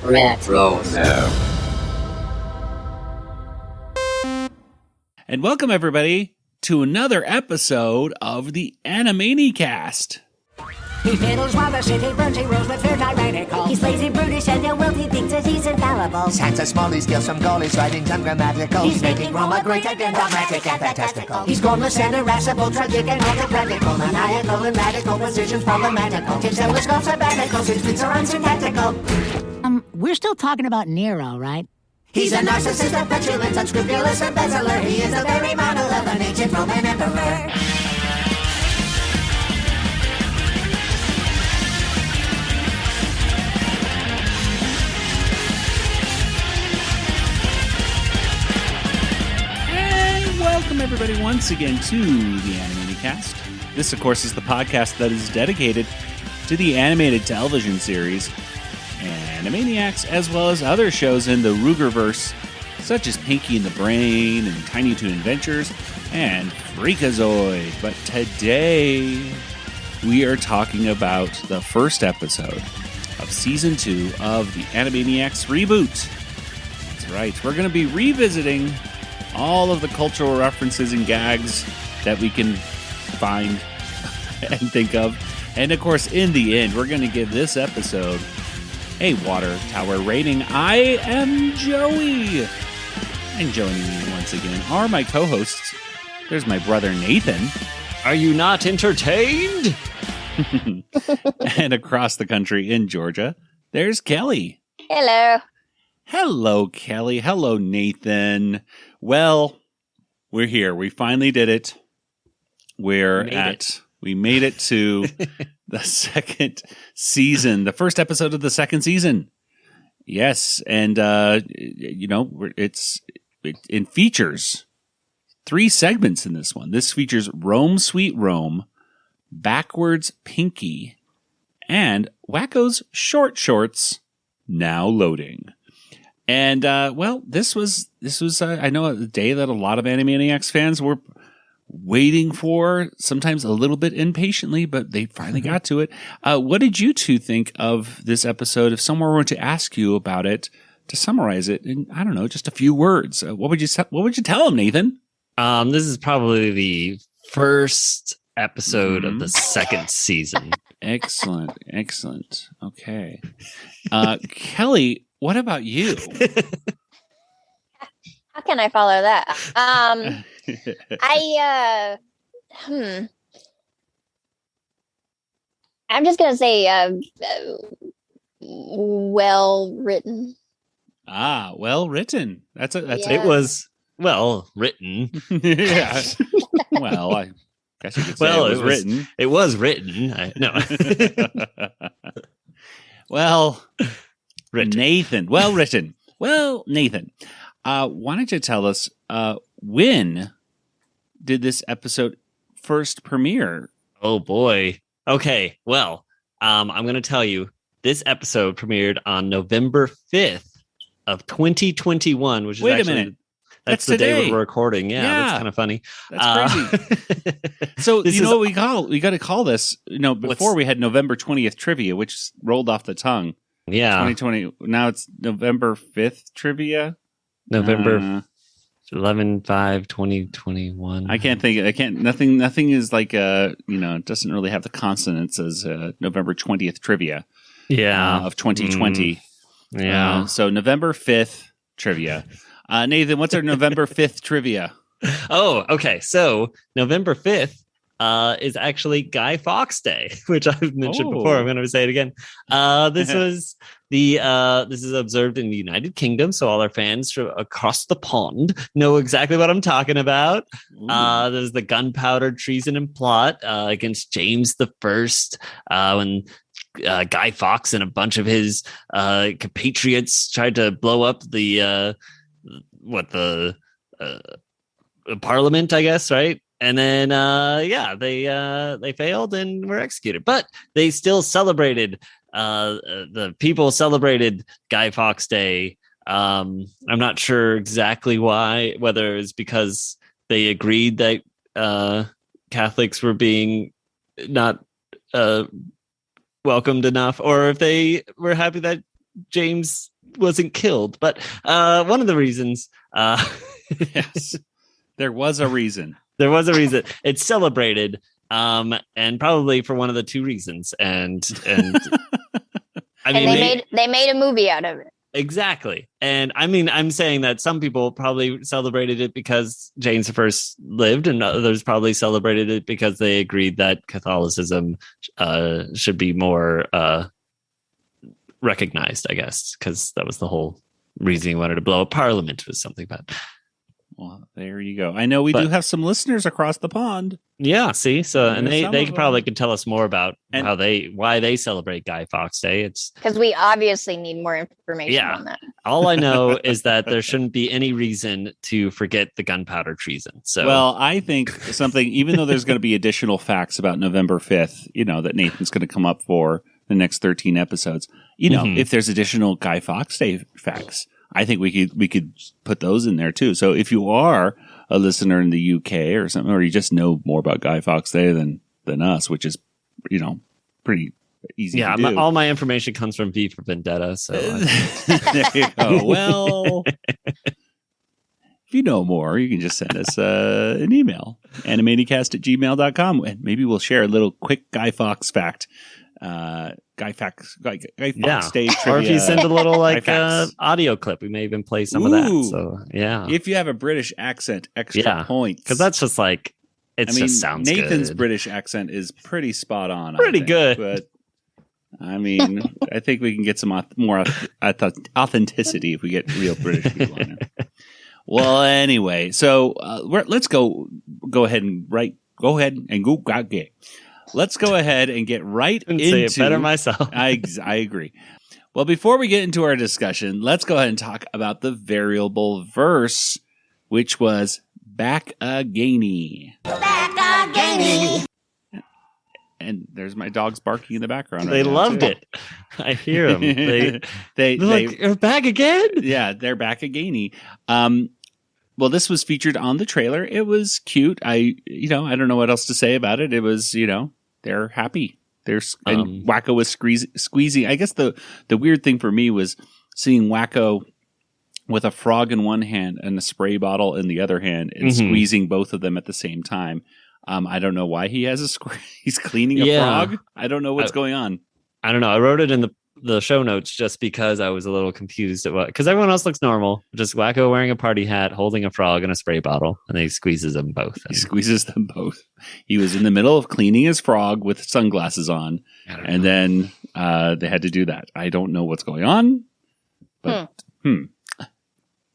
Retro. And welcome, everybody, to another episode of the Animanicast. He fiddles while the city burns, he rules with fear tyrannical. He's lazy, brutish, and ill-willed, he thinks that he's infallible. Santa small, he steals from goal, his writing's ungrammatical. He's making Roma great again, dramatic and fantastical. He's gormless and irascible, tragic and autocratical, maniacal and radical, positions problematical. His telescope sabbaticals, his tweets are unsyntactical. We're still talking about Nero, right? He's a narcissist, a petulant, unscrupulous embezzler. He is the very model of an ancient Roman emperor. Welcome, everybody, once again to the Animanicast. This, of course, is the podcast that is dedicated to the animated television series Animaniacs, as well as other shows in the Rugerverse, such as Pinky and the Brain and Tiny Toon Adventures and Freakazoid. But today, we are talking about the first episode of Season 2 of the Animaniacs Reboot. That's right, we're going to be revisiting all of the cultural references and gags that we can find and think of. And of course, in the end, we're going to give this episode a Water Tower rating. I am Joey. And joining me once again are my co-hosts. There's my brother Nathan. Are you not entertained? And across the country in Georgia, there's Kelly. Hello. Hello, Kelly. Hello, Nathan. Well, we're here. We finally did it. We made it to the second season, the first episode of the second season. Yes, and it features 3 segments in this one. This features Rome Sweet Rome, Backwards Pinky, and Wakko's Short Shorts, now loading. And, this was I know, a day that a lot of Animaniacs fans were waiting for, sometimes a little bit impatiently, but they finally got to it. What did you two think of this episode? If someone were to ask you about it, to summarize it in, I don't know, just a few words, what would you tell them, Nathan? This is probably the first episode of the second season. Excellent. Okay. Kelly, what about you? How can I follow that? I'm just gonna say, well written. Well written. That's Yeah. It was well written. Yeah. Well, I guess you could say it was written. It was written. Well, written. Nathan. Well written. Well, Nathan, why don't you tell us when did this episode first premiere? Oh boy. Okay. Well, I'm going to tell you this episode premiered on November 5th of 2021, which is Wait a minute. That's the today. day we're recording. Yeah, that's kind of funny. That's crazy. So you know what we got to call this? Before we had November 20th trivia, which rolled off the tongue. Yeah. 2020. Now it's November 5th trivia. November 11/5/2021. I can't think. Nothing is like it doesn't really have the consonants as November 20th trivia. Yeah. Of 2020. Yeah. So November 5th trivia. Nathan, what's our November 5th trivia? Oh, okay. So November 5th is actually Guy Fawkes Day, which I've mentioned before. I'm going to say it again. This was this is observed in the United Kingdom, so all our fans from across the pond know exactly what I'm talking about. There's the gunpowder treason and plot against James the First, when Guy Fawkes and a bunch of his compatriots tried to blow up the Parliament, I guess, right? And then, they failed and were executed. But they still celebrated. The people celebrated Guy Fawkes Day. I'm not sure exactly why. Whether it's because they agreed that Catholics were being not welcomed enough, or if they were happy that James wasn't killed. But one of the reasons, Yes. There was a reason. there was a reason it's celebrated, and probably for one of the two reasons. And I mean, they made a movie out of it. exactly. And I mean, I'm saying that some people probably celebrated it because James I lived, and others probably celebrated it because they agreed that Catholicism should be more recognized, I guess, because that was the whole reason he wanted to blow up Parliament, was something bad. Well, there you go. I know we do have some listeners across the pond. Yeah, see, so and There's they probably could tell us more about why they celebrate Guy Fawkes Day. It's because we obviously need more information on that. All I know is that there shouldn't be any reason to forget the gunpowder treason. So, well, I think something, even though there's going to be additional facts about November 5th, that Nathan's going to come up for the next 13 episodes. If there's additional Guy Fawkes Day facts, I think we could put those in there too. So if you are a listener in the UK or something, or you just know more about Guy Fawkes Day than us, which is pretty easy. Yeah, to do. All my information comes from V for Vendetta. So there you go. Well, if you know more, you can just send us an email, animanicast@gmail.com, and maybe we'll share a little quick Guy Fawkes fact. Guy Fawkes Day trivia. Or if you send a little audio clip, we may even play some of that. So yeah, if you have a British accent, extra points, because that's just like just sounds Nathan's good. British accent is pretty spot on, pretty good. But I mean, I think we can get some more authenticity if we get real British people in there. Well, anyway, so let's go ahead and go get. Let's go ahead and get right into say it better myself. I agree. Well, before we get into our discussion, let's go ahead and talk about the variable verse, which was back againy. Back againy. And there's my dogs barking in the background. They loved it. I hear them. They're back again. Yeah, they're back againy. Well, this was featured on the trailer. It was cute. I don't know what else to say about it. It was, they're happy. And Wakko was squeezing. I guess the weird thing for me was seeing Wakko with a frog in one hand and a spray bottle in the other hand and squeezing both of them at the same time. I don't know why he has he's cleaning a frog. I don't know what's going on. I don't know. I wrote it in the show notes just because I was a little confused at because everyone else looks normal. Just Wakko wearing a party hat, holding a frog and a spray bottle, and then he squeezes them both. He squeezes them both. He was in the middle of cleaning his frog with sunglasses on, and then they had to do that. I don't know what's going on, but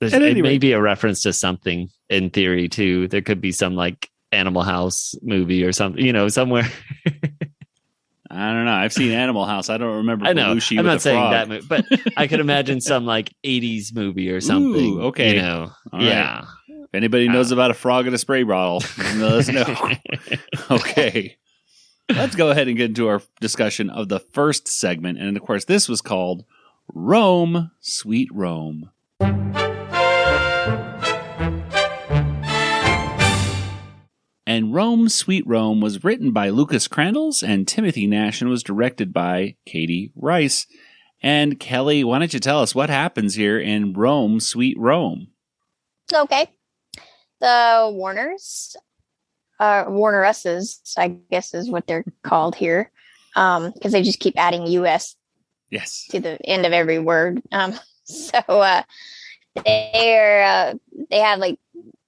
It may be a reference to something in theory too. There could be some like Animal House movie or something, somewhere. I don't know. I've seen Animal House. I don't remember. I know. Belushi I'm not saying frog. that movie, but I could imagine some like 80s movie or something. Ooh, okay. All yeah. Right. If anybody knows about a frog in a spray bottle, let us know. Okay. Let's go ahead and get into our discussion of the first segment. And of course, this was called Rome, Sweet Rome. And Rome, Sweet Rome was written by Lucas Crandalls and Timothy Nash and was directed by Katie Rice. And Kelly, why don't you tell us what happens here in Rome, Sweet Rome? Okay. The Warneresses, I guess is what they're called here, because they just keep adding US to the end of every word. They have like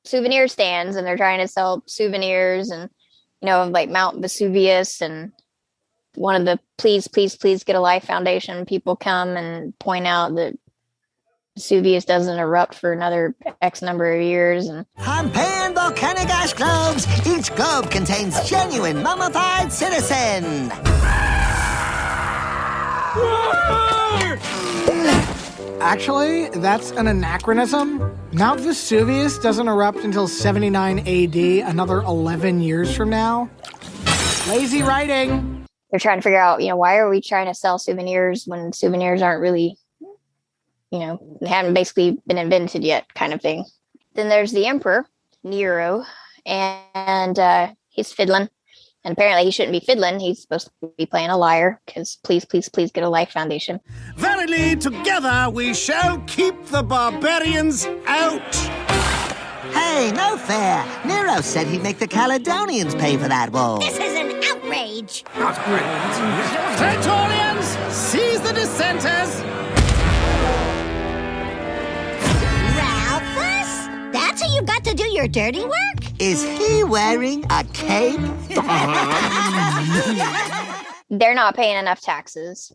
souvenir stands, and they're trying to sell souvenirs and like Mount Vesuvius, and one of the please get a life foundation people come and point out that Vesuvius doesn't erupt for another X number of years. And Pompeii volcanic ash globes, each globe contains genuine mummified citizen. Actually, that's an anachronism. Mount Vesuvius doesn't erupt until 79 AD, another 11 years from now. Lazy writing. They're trying to figure out, why are we trying to sell souvenirs when souvenirs aren't really, they haven't basically been invented yet, kind of thing. Then there's the emperor, Nero, and he's fiddling. And apparently he shouldn't be fiddling. He's supposed to be playing a lyre because please, please, please get a life foundation. Verily, together we shall keep the barbarians out. Hey, no fair. Nero said he'd make the Caledonians pay for that wall. This is an outrage. Praetorians, seize the dissenters. Ralphus? That's how you got to do your dirty work? Is he wearing a cape? They're not paying enough taxes.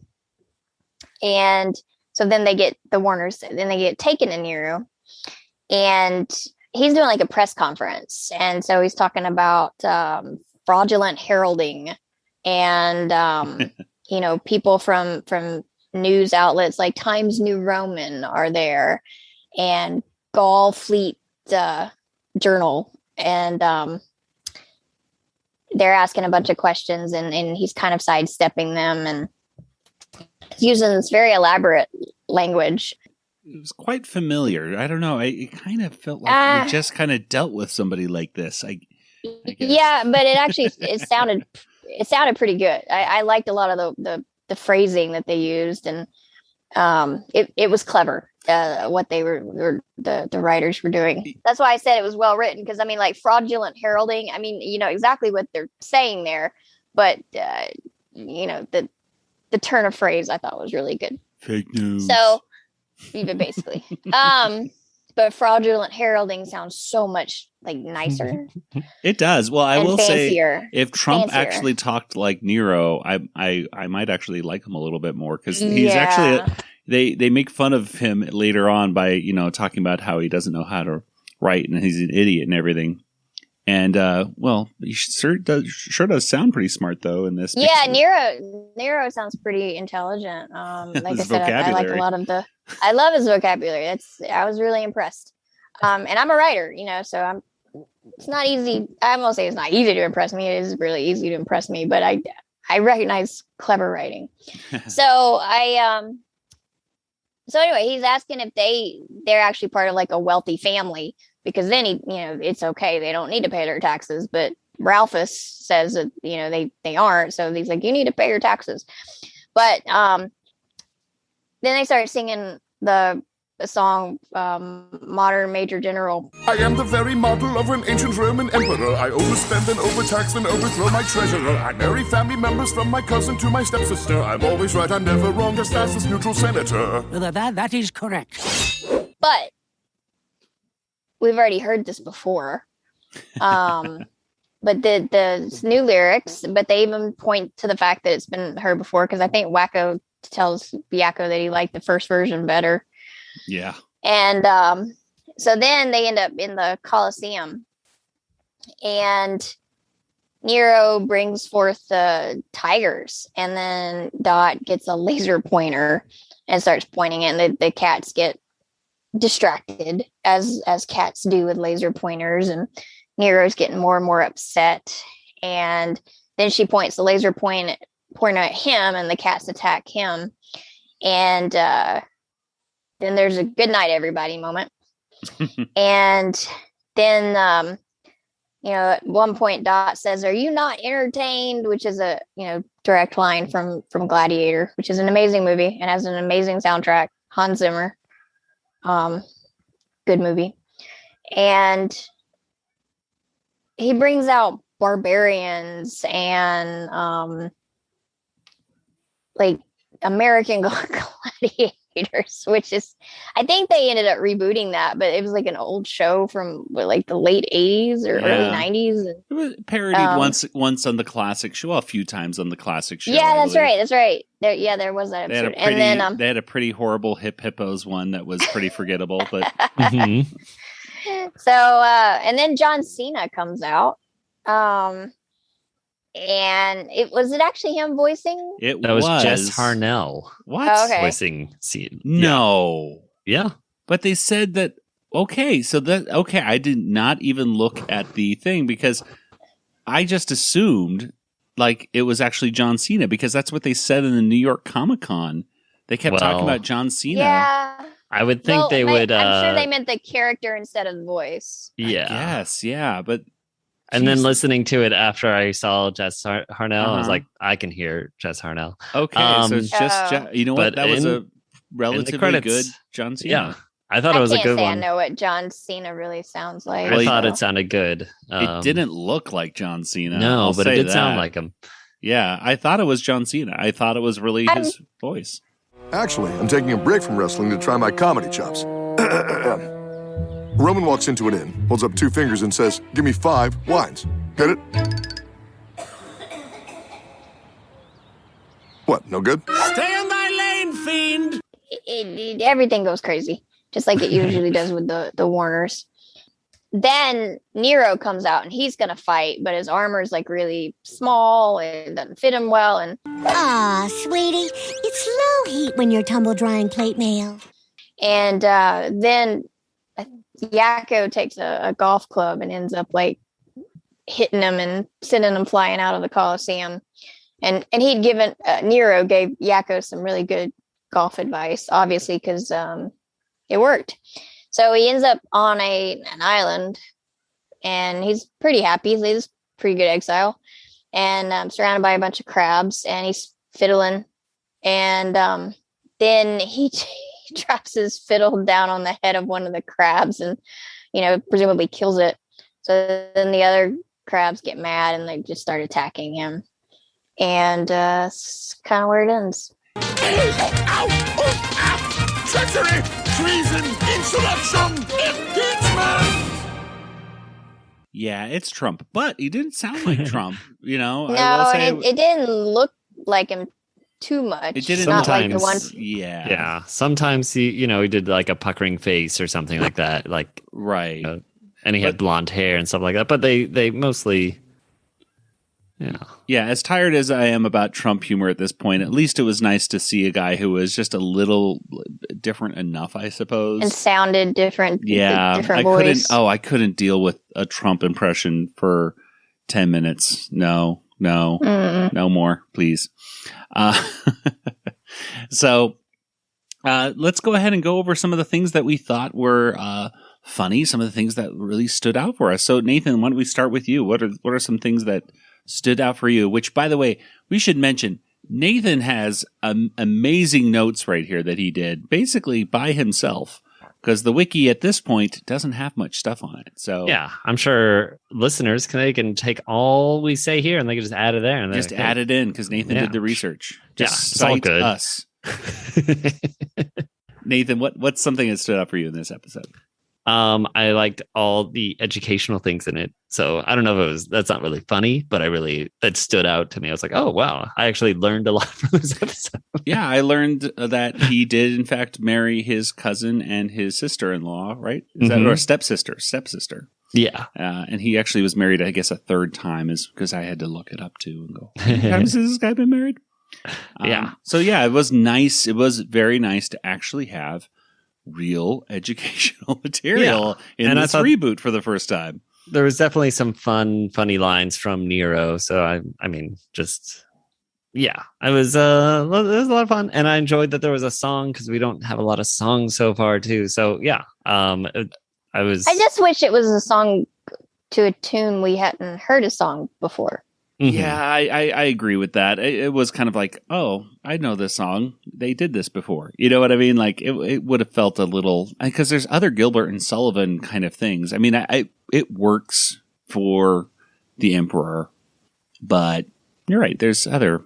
And so then they get the Warners, then they get taken to Nero. And he's doing like a press conference. And so he's talking about fraudulent heralding and, people from news outlets like Times New Roman are there and Gaul Fleet Journal. And they're asking a bunch of questions and he's kind of sidestepping them and using this very elaborate language. It was quite familiar. I don't know. It kind of felt like we just kind of dealt with somebody like this. I guess. Yeah, but it sounded pretty good. I liked a lot of the phrasing that they used, and it was clever. What they were the writers were doing. That's why I said it was well written, because I mean, like fraudulent heralding, I mean, you know exactly what they're saying there, but the turn of phrase I thought was really good. Fake news. So even basically, but fraudulent heralding sounds so much like nicer. It does. Well, I will fancier. say, if Trump Fancier. actually talked like Nero, I might actually like him a little bit more, because he's actually they make fun of him later on by talking about how he doesn't know how to write and he's an idiot and everything. And he sure does sound pretty smart though in this. Yeah, Nero sounds pretty intelligent. Like I said, I like a lot of I love his vocabulary. I was really impressed. And I'm a writer, so it's not easy. I won't say it's not easy to impress me. It is really easy to impress me, but I recognize clever writing. So anyway, he's asking if they're actually part of like a wealthy family, because then it's okay. They don't need to pay their taxes. But Ralphus says that, they aren't. So he's like, you need to pay your taxes. But then they start singing the song, Modern Major General. I am the very model of an ancient Roman emperor. I overspend and overtax and overthrow my treasurer. I marry family members from my cousin to my stepsister. I'm always right, I'm never wrong, just as this neutral senator. That is correct. But we've already heard this before. But the new lyrics, but they even point to the fact that it's been heard before, because I think Wakko tells Yakko that he liked the first version better. Yeah. And so then they end up in the Colosseum, and Nero brings forth the tigers, and then Dot gets a laser pointer and starts pointing it, and the cats get distracted as cats do with laser pointers, and Nero's getting more and more upset, and then she points the laser pointer at him, and the cats attack him, and then there's a good night everybody moment. And then at one point Dot says, "Are you not entertained?" which is a direct line from Gladiator, which is an amazing movie and has an amazing soundtrack. Hans Zimmer. Good movie. And he brings out barbarians and like American gladiators, which is, I think they ended up rebooting that, but it was like an old show from like the late 80s or early 90s. It was parodied once on the classic show, a few times on the classic show. Yeah, that's right. There was that episode. They had a pretty horrible Hip Hippos one that was pretty forgettable, but So and then John Cena comes out. And it actually him voicing? That was Jess Harnell. What? Oh, okay. Voicing scene. No. Yeah. But they said that, I did not even look at the thing, because I just assumed like it was actually John Cena, because that's what they said in the New York Comic-Con. They kept talking about John Cena. Yeah. I would think they would. I'm sure they meant the character instead of the voice. Yeah. Yes, yeah. But And then listening to it after I saw Jess Harnell, I was Uh-huh. like, I can hear Jess Harnell. Okay, so it's just you know what? but That was a in relatively credits, good John Cena. Yeah, I thought it I was a can't good say one. I know what John Cena really sounds like. I thought so. it sounded good. It didn't look like John Cena. No, I'll but it say did sound that. like him. Yeah, I thought it was John Cena. I thought it was really his voice. Actually, I'm taking a break from wrestling to try my comedy chops. Roman walks into an inn, holds up 2 fingers, and says, "Give me 5 wines." Get it? What, no good? Stay in thy lane, fiend! Everything goes crazy, just like it usually does with the Warners. Then Nero comes out and he's gonna fight, but his armor is like really small and doesn't fit him well. And Aw, sweetie, it's low heat when you're tumble drying plate mail. And then Yakko takes a golf club and ends up like hitting him and sending him flying out of the Coliseum. And he'd given Nero gave Yakko some really good golf advice, obviously, because it worked. So he ends up on an island, and he's pretty happy. He's a pretty good exile, and surrounded by a bunch of crabs, and he's fiddling. And then he drops his fiddle down on the head of one of the crabs and, presumably kills it. So then the other crabs get mad, and they just start attacking him. And that's kind of where it ends. Treachery! Treason! Insurrection! Impeachment! Yeah, it's Trump, but he didn't sound like Trump. No, and it didn't look like him too much. It didn't. Not like the one. Yeah. Sometimes he did like a puckering face or something like that, like right. And he had blonde hair and stuff like that. But they mostly. Yeah, as tired as I am about Trump humor at this point, at least it was nice to see a guy who was just a little different enough, I suppose. And sounded different. Yeah, different voice. I couldn't deal with a Trump impression for 10 minutes. No more, please. So let's go ahead and go over some of the things that we thought were funny, some of the things that really stood out for us. So Nathan, why don't we start with you? What are some things that stood out for you? Which, by the way, we should mention, Nathan has amazing notes right here that he did basically by himself, because the wiki at this point doesn't have much stuff on it. So yeah, I'm sure listeners can take all we say here and they can just add it there and just add it in because Nathan did the research. Just it's all cite good. Us. Nathan, what's something that stood out for you in this episode? I liked all the educational things in it. So I don't know if that's not really funny, but that stood out to me. I was like, oh, wow, I actually learned a lot from this episode. Yeah, I learned that he did, in fact, marry his cousin and his sister-in-law, right? Is that or stepsister? Yeah. And he actually was married, I guess, a 3rd time, is because I had to look it up too and go, how many times has this guy been married? Yeah. So yeah, it was nice. It was very nice to actually have real educational material in this reboot for the first time. There was definitely some funny lines from Nero. So I mean, just it was a lot of fun, and I enjoyed that there was a song because we don't have a lot of songs so far too. So I just wish it was a song to a tune we hadn't heard a song before. Mm-hmm. Yeah, I agree with that. It was kind of like, oh, I know this song. They did this before. You know what I mean? Like it would have felt a little, because there's other Gilbert and Sullivan kind of things. I mean, it works for the Emperor, but you're right. There's other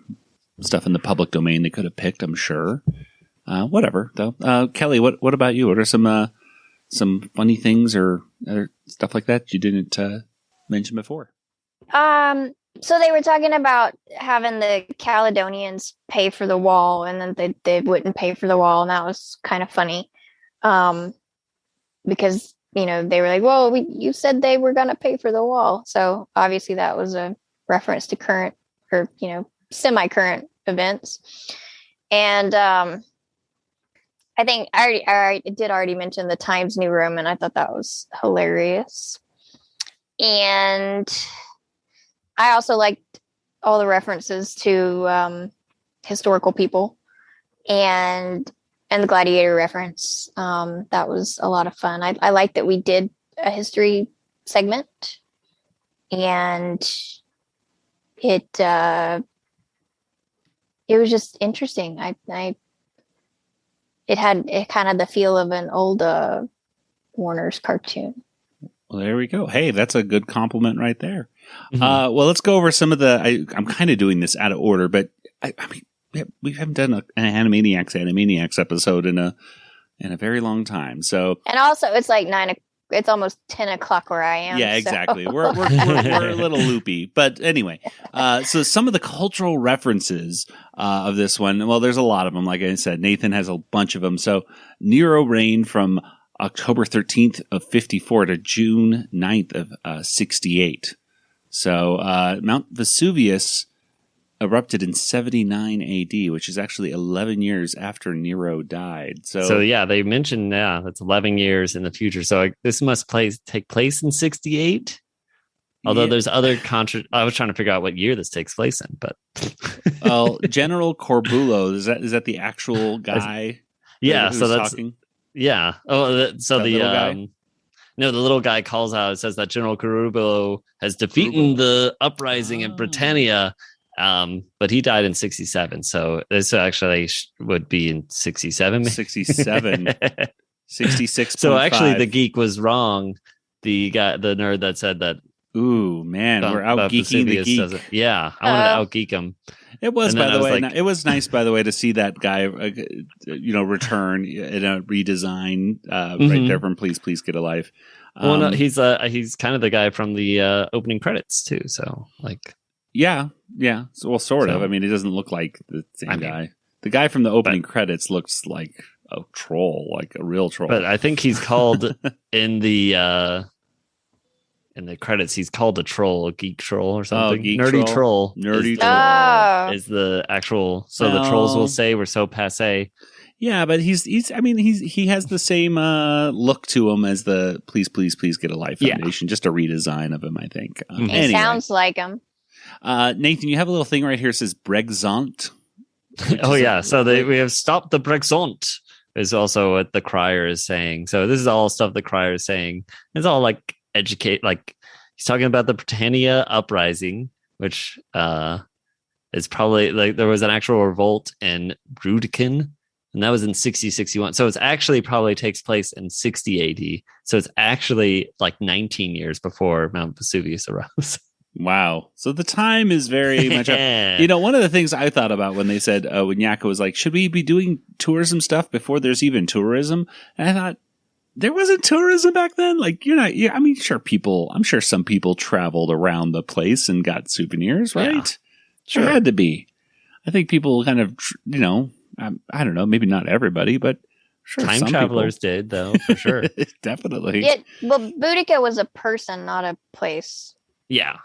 stuff in the public domain they could have picked, I'm sure. Whatever though. Kelly, what about you? What are some funny things or other stuff like that you didn't mention before? So they were talking about having the Caledonians pay for the wall, and then they wouldn't pay for the wall, and that was kind of funny. Because, they were like, well, you said they were going to pay for the wall. So obviously that was a reference to current or, semi-current events. And I think I did already mention the Times New Roman. I thought that was hilarious. And I also liked all the references to historical people and the gladiator reference. That was a lot of fun. I like that we did a history segment, and it was just interesting. It had kind of the feel of an old Warner's cartoon. Well, there we go. Hey, that's a good compliment right there. Well, let's go over some of the. I'm kind of doing this out of order, but I mean, we haven't done an Animaniacs episode in a very long time. So, and also, it's like 9. It's almost 10 o'clock where I am. Yeah, exactly. We're a little loopy, but anyway. So some of the cultural references of this one. Well, there's a lot of them. Like I said, Nathan has a bunch of them. So Nero reigned from October 13th of 54 to June 9th of 68. So Mount Vesuvius erupted in 79 AD, which is actually 11 years after Nero died. So yeah, they mentioned that's 11 years in the future. So this must take place in 68. Although there's other I was trying to figure out what year this takes place in, but well, General Corbulo is that the actual guy? Yeah, so that's talking? Yeah. Oh, so the guy? No, the little guy calls out. It says that General Corbulo has defeated the uprising in Britannia. But he died in 67, so this actually would be in 67. 67. 66. So actually the geek was wrong. The nerd that said that. Ooh, man, we're out geeking the geek. Yeah, I wanted to out geek him. It was, by the way, it was nice, by the way, to see that guy, return in a redesign right there from Please Get a Life. Well, no, he's kind of the guy from the opening credits too. So like. Yeah. So, well, sort of. I mean, he doesn't look like the same guy. The guy from the opening credits looks like a troll, like a real troll. But I think he's called in the credits. He's called a troll, a geek troll or something. Nerdy troll. Nerdy troll is the actual. So the trolls will say we're so passé. Yeah, but he has the same look to him as the Please Get a Life Foundation. Just a redesign of him, I think. He sounds like him. Nathan, you have a little thing right here that says Brexont. Oh yeah, so we have stopped the Brexont is also what the crier is saying. So this is all stuff the crier is saying. It's all like educate, like he's talking about the Britannia uprising, which is probably like there was an actual revolt in Brudekin, and that was in 60-61. So it's actually probably takes place in 60 AD. So it's actually like 19 years before Mount Vesuvius arose. Wow. So the time is very much up. One of the things I thought about when they said, when Yakko was like, should we be doing tourism stuff before there's even tourism? And I thought, there wasn't tourism back then? Like, I'm sure some people traveled around the place and got souvenirs, right? Yeah, sure. There had to be. I think people kind of, I don't know, maybe not everybody, but sure. Time travelers did, though, for sure. Definitely. Boudica was a person, not a place. Yeah.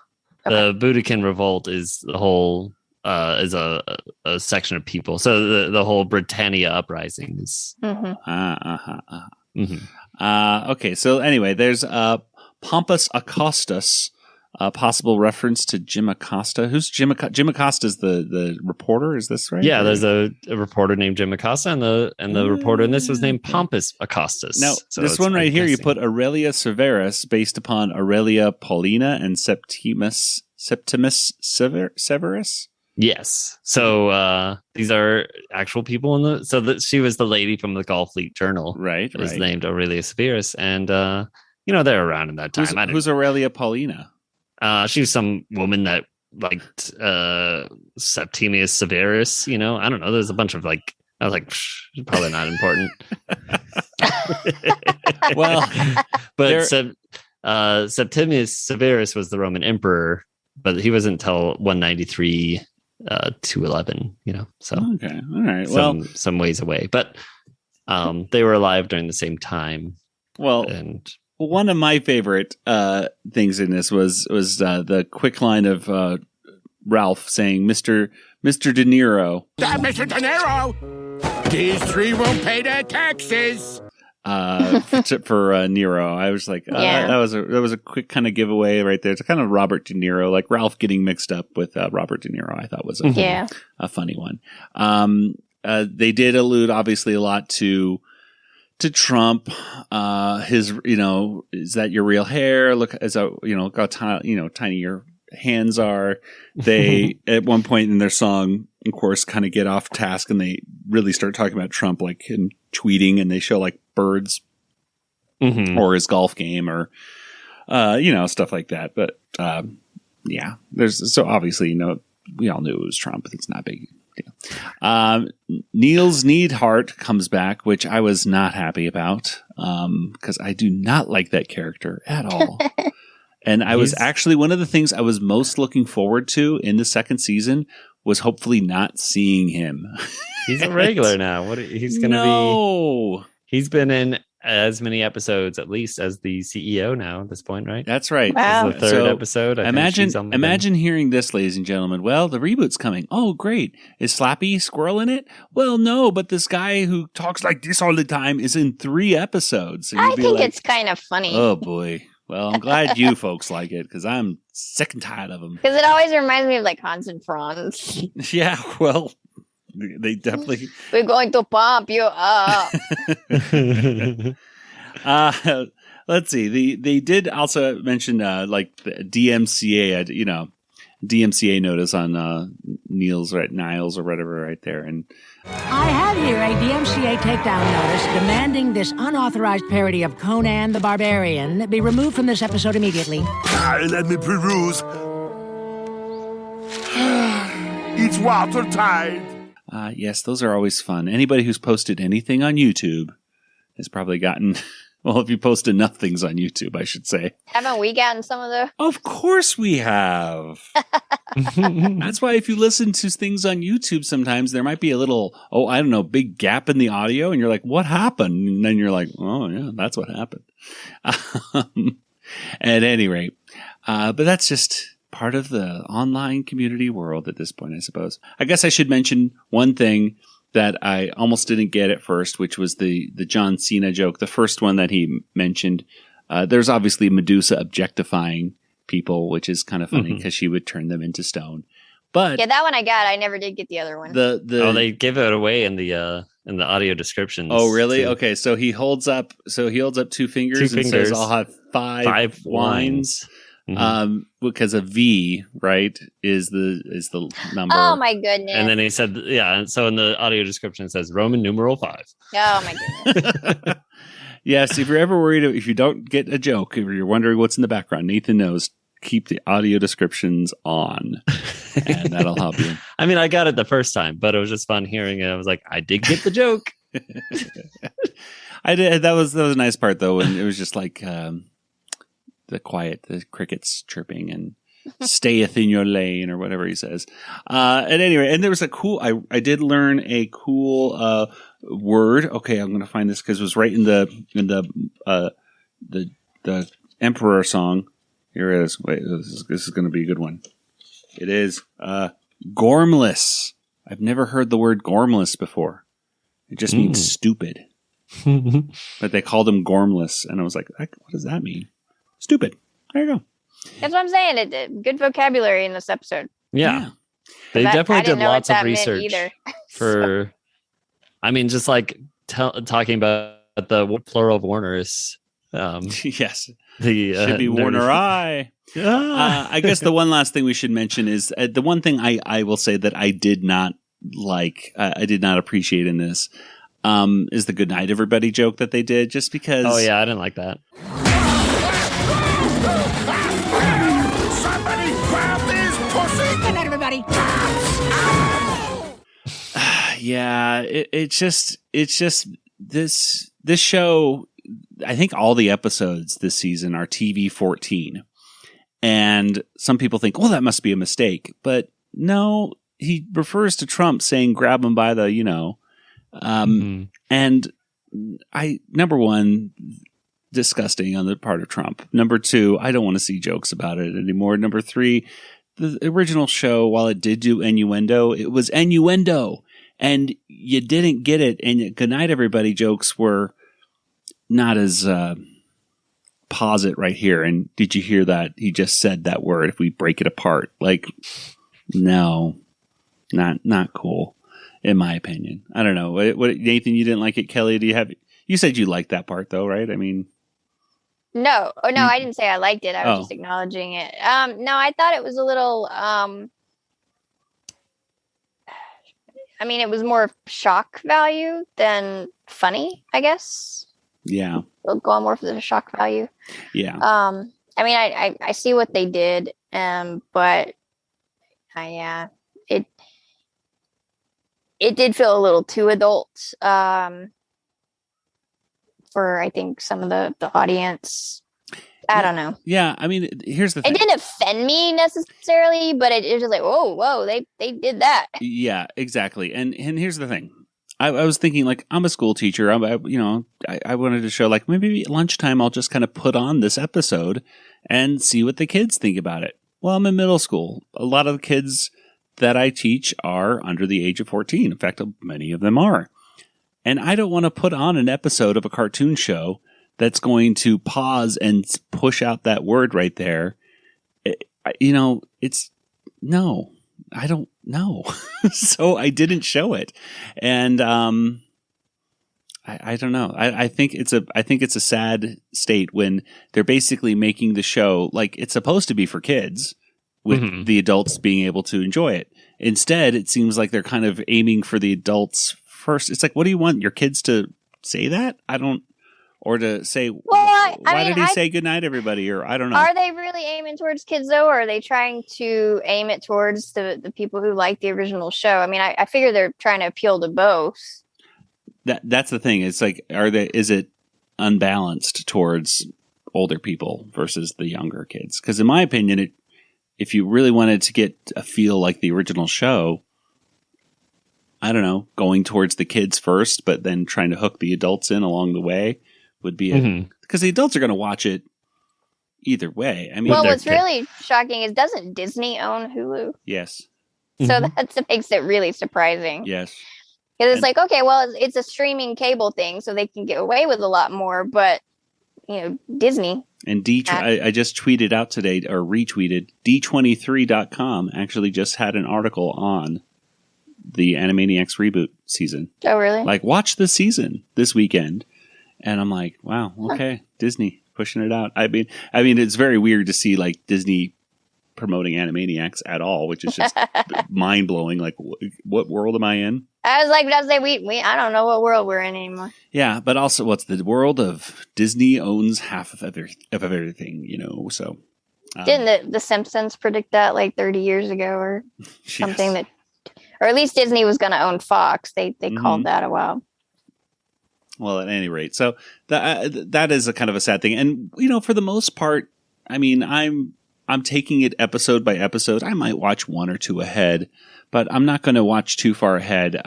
The Brudekin revolt is the whole is a section of people. So the whole Britannia uprising is. Okay. So anyway, there's Pompus Acostus, a possible reference to Jim Acosta. Who's Jim Acosta? Jim Acosta is the reporter. Is this right? Yeah, there's a reporter named Jim Acosta, and the reporter in this was named Pompus Acostus. Now, so this one right here, you put Aurelia Severus based upon Aurelia Paulina and Septimus Severus. Yes. So these are actual people in the. So she was the lady from the Gulf Fleet Journal. Right. It was named Aurelia Severus, and they're around in that time. Who's Aurelia Paulina? She was some woman that liked Septimius Severus. I don't know. There's a bunch of I was like, probably not important. Well, but Septimius Severus was the Roman emperor, but he wasn't until 193 to 11. So okay, all right. Some ways away, but they were alive during the same time. Well, and. One of my favorite things in this was the quick line of Ralph saying, Mr. De Niro. Mr. De Niro! These three won't pay their taxes! For Nero. I was like, that was a quick kind of giveaway right there. It's kind of Robert De Niro, like Ralph getting mixed up with Robert De Niro, I thought was a funny one. They did allude, obviously, a lot to to Trump. His, is that your real hair? Look, look how tiny your hands are. They at one point in their song, of course, kind of get off task, and they really start talking about Trump, like him tweeting, and they show like birds or his golf game or stuff like that. But there's so obviously we all knew it was Trump. It's not big deal. Niels Neidhart comes back, which I was not happy about because I do not like that character at all. And I was actually one of the things I was most looking forward to in the second season was hopefully not seeing him. He's a regular now. He's going to be? He's been in as many episodes at least as the CEO now at this point, right? That's right. Wow. This is the third episode. Imagine hearing this, ladies and gentlemen. Well, the reboot's coming. Oh, great. Is Slappy Squirrel in it? Well, no, but this guy who talks like this all the time is in 3 episodes. I think it's kind of funny. Oh, boy. Well, I'm glad you folks like it because I'm sick and tired of them. Because it always reminds me of like Hans and Franz. Yeah, well, they definitely. We're going to pump you up. Let's see. They did also mention like the DMCA, DMCA notice on Niels or whatever right there, and. I have here a DMCA takedown notice demanding this unauthorized parody of Conan the Barbarian be removed from this episode immediately. Let me peruse. It's watertight. Yes, those are always fun. Anybody who's posted anything on YouTube has probably gotten... Well, if you post enough things on YouTube, I should say. Haven't we gotten some of those? Of course we have. That's why if you listen to things on YouTube, sometimes there might be a little, big gap in the audio. And you're like, what happened? And then you're like, oh, yeah, that's what happened. At any rate. But that's just part of the online community world at this point, I suppose. I guess I should mention one thing that I almost didn't get at first, which was the John Cena joke, the first one that he mentioned. There's obviously Medusa objectifying people, which is kind of funny because she would turn them into stone. But yeah, that one I got. I never did get the other one. They give it away in the audio descriptions. Oh, really? Too. Okay, so he holds up 2 fingers and says, "I'll have five wines." Because a V, right, is the number. Oh my goodness! And then he said, yeah. And so in the audio description it says Roman numeral 5. Oh my goodness! Yes, if you're ever worried, if you don't get a joke, if you're wondering what's in the background, Nathan knows. Keep the audio descriptions on, and that'll help you. I mean, I got it the first time, but it was just fun hearing it. I was like, I did get the joke. I did. That was a nice part though, and it was just like. The crickets chirping and stayeth in your lane or whatever he says. At any rate, and there was a cool, I did learn a cool, word. Okay. I'm going to find this because it was right in the Emperor song. Here it is. Wait, this is going to be a good one. It is, gormless. I've never heard the word gormless before. It just means stupid. But they called him gormless. And I was like, what does that mean? Stupid. There you go. That's what I'm saying. Good vocabulary in this episode. Yeah. They definitely did lots of research either. for, I mean, just like talking about the plural of Warners. Yes. Should be Warner Eye. I guess the one last thing we should mention is the one thing I will say that I did not like, I did not appreciate in this is the good night everybody joke that they did just because. Oh, yeah. I didn't like that. Somebody grab this pussy! Good night, everybody. Yeah, it's just this show. I think all the episodes this season are TV 14, and some people think, "Well, that must be a mistake," but no. He refers to Trump saying, "Grab him by the," and number one. Disgusting on the part of Trump. Number 2, I don't want to see jokes about it anymore. Number 3, the original show, while it did do innuendo, it was innuendo, and you didn't get it. And good night, everybody jokes were not as pause it right here. And did you hear that? He just said that word. If we break it apart, like, no, not cool, in my opinion. I don't know. What Nathan? You didn't like it, Kelly? Do you You said you liked that part, though, right? I mean, No, I didn't say I liked it. I was Oh. just acknowledging it. No, I thought it was a little. I mean, it was more shock value than funny, I guess. yeah, We'll go on more for the shock value. yeah. I mean, I see what they did, but it did feel a little too adult for, I think, some of the audience. I don't know. Yeah, I mean, here's the thing. It didn't offend me necessarily, but it was just like, whoa, they did that. Yeah, exactly. And here's the thing. I was thinking, like, I'm a school teacher. I wanted to show, like, maybe at lunchtime I'll just kind of put on this episode and see what the kids think about it. Well, I'm in middle school. A lot of the kids that I teach are under the age of 14. In fact, many of them are. And I don't want to put on an episode of a cartoon show that's going to pause and push out that word right there. It's no, I don't know. So I didn't show it. And I don't know. I think it's a sad state when they're basically making the show like it's supposed to be for kids with the adults being able to enjoy it. Instead, it seems like they're kind of aiming for the adults first. It's like, what do you want your kids to say that? Or to say, why did he say goodnight, everybody? Or I don't know. Are they really aiming towards kids, though? Or are they trying to aim it towards the people who like the original show? I mean, I figure they're trying to appeal to both. That's the thing. It's like, is it unbalanced towards older people versus the younger kids? Because in my opinion, if you really wanted to get a feel like the original show, I don't know, going towards the kids first, but then trying to hook the adults in along the way would be because the adults are going to watch it either way. I mean, well, what's really shocking is doesn't Disney own Hulu? Yes. So that makes it really surprising. Yes. Because it's like, okay, well, it's a streaming cable thing, so they can get away with a lot more, but Disney. And I just tweeted out today, or retweeted, D23.com actually just had an article on the Animaniacs Reboot season. Oh, really? Like, watch the season this weekend. And I'm like, wow, okay, Disney pushing it out. I mean, it's very weird to see like Disney promoting Animaniacs at all, which is just mind blowing. Like, what world am I in? I was like, I don't know what world we're in anymore. Yeah, but also, what's the world of Disney owns half of everything, So didn't the Simpsons predict that like 30 years ago or something that, or at least Disney was going to own Fox. They called that a while. Well, at any rate, so that is a kind of a sad thing. And, for the most part, I mean, I'm taking it episode by episode. I might watch one or two ahead, but I'm not going to watch too far ahead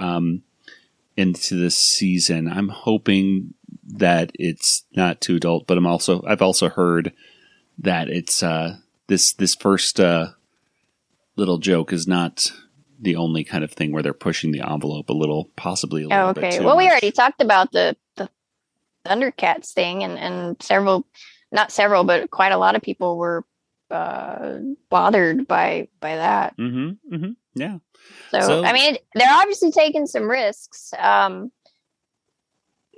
into this season. I'm hoping that it's not too adult, but I've also heard that it's this first little joke is not the only kind of thing where they're pushing the envelope possibly a little bit too well, we much. already talked about the Thundercats thing, and not several, but quite a lot of people were bothered by that. Yeah. So I mean, they're obviously taking some risks.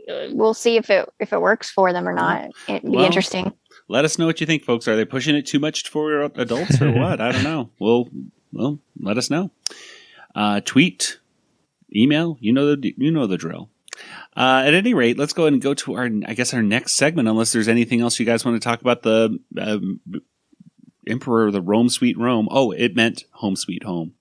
We'll see if it works for them or not. It'd be interesting. Let us know what you think, folks. Are they pushing it too much for adults or what? I don't know. Well, let us know. Tweet, email, you know the drill. At any rate, let's go ahead and go to our next segment, unless there's anything else you guys want to talk about the Emperor of the Rome Sweet Rome. Oh, it meant Home Sweet Home.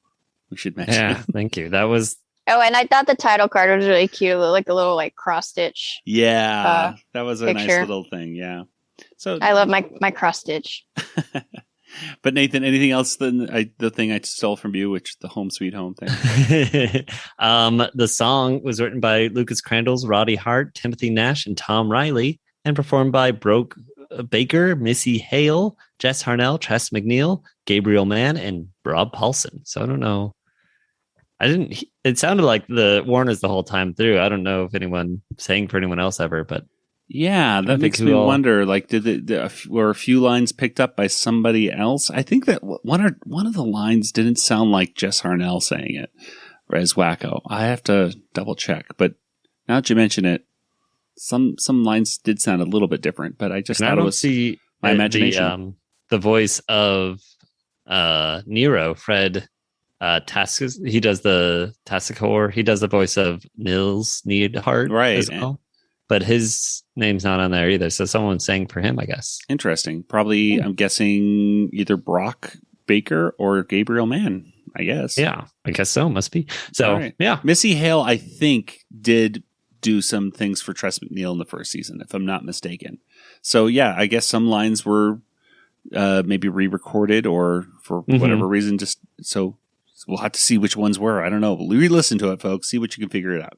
We should mention. Yeah, thank you. That was... Oh, and I thought the title card was really cute, like a little like cross stitch. Yeah, that was a picture. Nice little thing. Yeah. So I love my cross stitch. But Nathan, anything else than the thing I stole from you, which the Home Sweet Home thing? The song was written by Lucas Crandall, Roddy Hart, Timothy Nash, and Tom Riley, and performed by Broke Baker, Missy Hale, Jess Harnell, Tress McNeil, Gabriel Mann, and Rob Paulson. So I don't know. It sounded like the Warners the whole time through. I don't know if anyone sang for anyone else ever, but yeah, that makes me wonder. Like, were a few lines picked up by somebody else? I think that one of the lines didn't sound like Jess Harnell saying it, or as Wakko. I have to double check. But now that you mention it, Some lines did sound a little bit different, but I just thought it was see my imagination. The voice of Nero, Fred Task. He does the Tassicore. He does the voice of Nils Neidhart, right? As well. But his name's not on there either, so someone sang for him, I guess. Interesting. Probably, I'm guessing either Brock Baker or Gabriel Mann, I guess. Yeah, I guess so. Must be. So, right. Yeah. Missy Hale, I think, did do some things for Tress MacNeille in the first season, if I'm not mistaken. So, yeah, I guess some lines were maybe re-recorded or for whatever reason, just so we'll have to see which ones were. I don't know. Re-listen to it, folks. See what you can figure it out.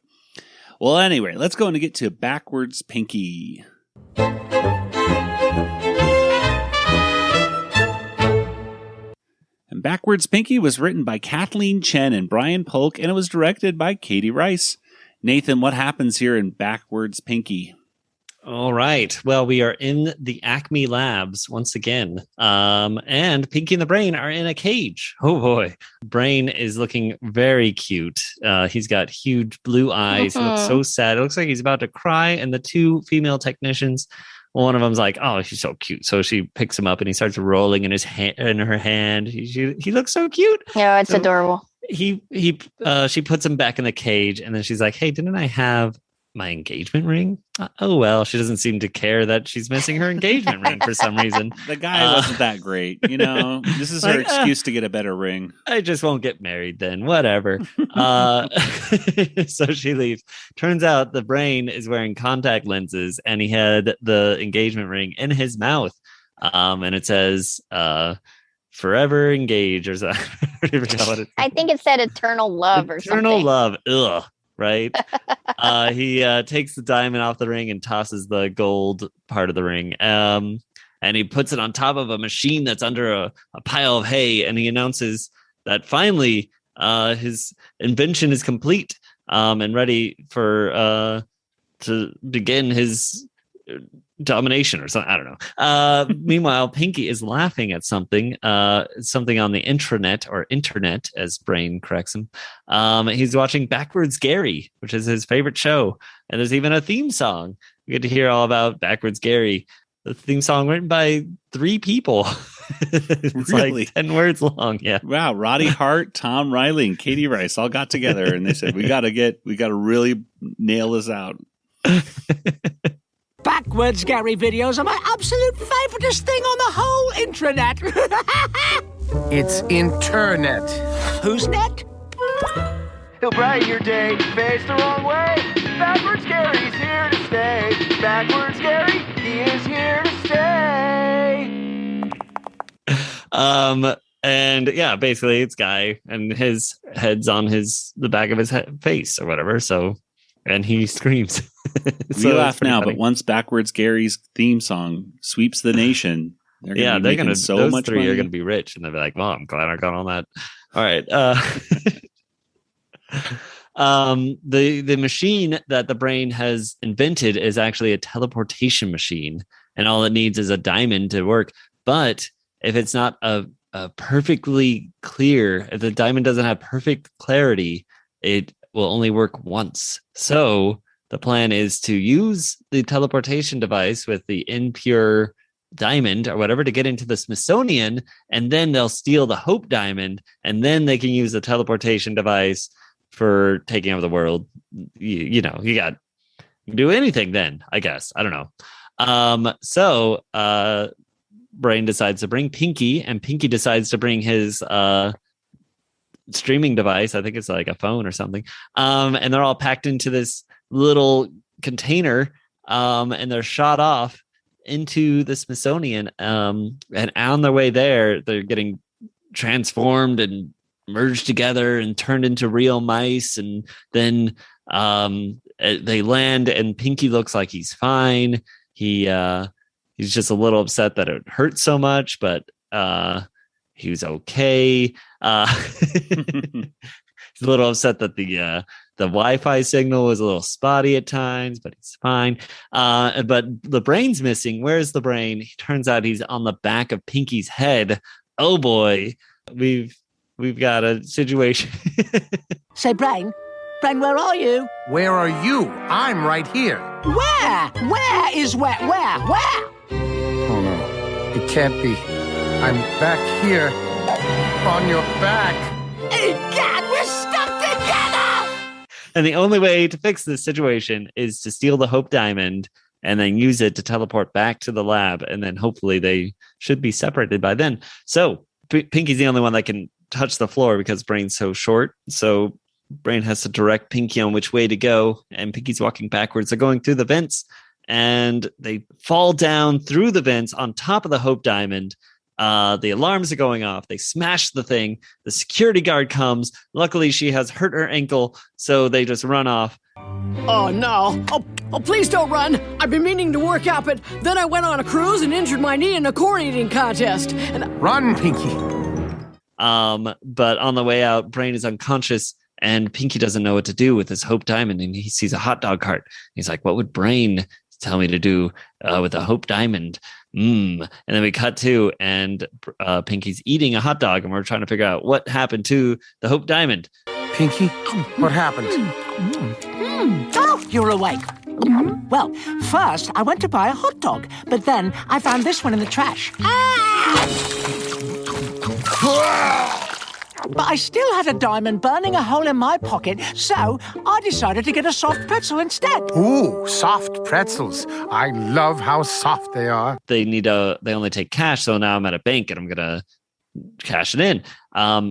Well, anyway, let's go and get to Backwards Pinky. And Backwards Pinky was written by Kathleen Chen and Brian Polk, and it was directed by Katie Rice. Nathan, what happens here in Backwards Pinky? All right. Well, we are in the Acme Labs once again. And Pinky and the Brain are in a cage. Oh, boy. Brain is looking very cute. He's got huge blue eyes. He looks so sad. It looks like he's about to cry. And the two female technicians, one of them's like, oh, she's so cute. So she picks him up and he starts rolling in her hand. He looks so cute. Yeah, it's adorable. She puts him back in the cage. And then she's like, hey, didn't I have my engagement ring? Oh, well, she doesn't seem to care that she's missing her engagement ring for some reason. The guy wasn't that great. You know, this is her excuse to get a better ring. I just won't get married then. Whatever. So she leaves. Turns out the Brain is wearing contact lenses and he had the engagement ring in his mouth. And it says, forever engaged or something. I think it said eternal love or something. Eternal love. Ugh. Right? He takes the diamond off the ring and tosses the gold part of the ring. And he puts it on top of a machine that's under a pile of hay. And he announces that finally his invention is complete and ready for to begin his domination or something. I don't know. Meanwhile, Pinky is laughing at something on the intranet or internet, as Brain corrects him. He's watching Backwards Gary, which is his favorite show. And there's even a theme song. We get to hear all about Backwards Gary, the theme song written by 3 people. It's really? Like 10 words long. Yeah. Wow. Roddy Hart, Tom Riley, and Katie Rice all got together and they said, we got to really nail this out. Backwards Gary videos are my absolute favoriteest thing on the whole intranet. It's internet. Who's net? He'll brighten your day, face the wrong way. Backwards Gary's here to stay. Backwards Gary, he is here to stay. And yeah, basically it's Guy and his head's on the back of his face or whatever. So, and he screams. We laugh now, funny. But once Backwards Gary's theme song sweeps the nation, they're going to be so much money. Are going to be rich, and they'll be like, "Well, I'm glad I got on that." All right. The machine that the Brain has invented is actually a teleportation machine, and all it needs is a diamond to work. But if it's not a perfectly clear, if the diamond doesn't have perfect clarity, it will only work once. So the plan is to use the teleportation device with the impure diamond or whatever to get into the Smithsonian, and then they'll steal the Hope Diamond, and then they can use the teleportation device for taking over the world. You can do anything then, I guess. I don't know. So Brain decides to bring Pinky, and Pinky decides to bring his streaming device. I think it's like a phone or something. And they're all packed into this little container, and they're shot off into the Smithsonian. And on their way there, they're getting transformed and merged together and turned into real mice. And then they land, and Pinky looks like he's fine. He's just a little upset that it hurt so much, but he was okay. He's a little upset that the Wi-Fi signal was a little spotty at times, but he's fine. But the Brain's missing. Where's the Brain? He turns out he's on the back of Pinky's head. Oh boy, we've got a situation. Say, Brain, where are you? Where are you? I'm right here. Where? Where is where? Where? Where? Oh no, it can't be. I'm back here, on your back. Egad, we're stuck together! And the only way to fix this situation is to steal the Hope Diamond and then use it to teleport back to the lab. And then hopefully they should be separated by then. So Pinky's the only one that can touch the floor because Brain's so short. So Brain has to direct Pinky on which way to go. And Pinky's walking backwards. They're going through the vents and they fall down through the vents on top of the Hope Diamond. The alarms are going off. They smash the thing. The security guard comes. Luckily, she has hurt her ankle. So they just run off. Oh, no. Oh, please don't run. I've been meaning to work out, but then I went on a cruise and injured my knee in a corn eating contest. Run, Pinky. But on the way out, Brain is unconscious and Pinky doesn't know what to do with his Hope Diamond. And he sees a hot dog cart. He's like, what would Brain tell me to do with a Hope Diamond? And then we cut to, and Pinky's eating a hot dog and we're trying to figure out what happened to the Hope Diamond. Pinky, what happened? Oh, you're awake. Well, first I went to buy a hot dog, but then I found this one in the trash. But I still had a diamond burning a hole in my pocket, so I decided to get a soft pretzel instead. Ooh, soft pretzels. I love how soft they are. They only take cash, so now I'm at a bank and I'm gonna cash it in.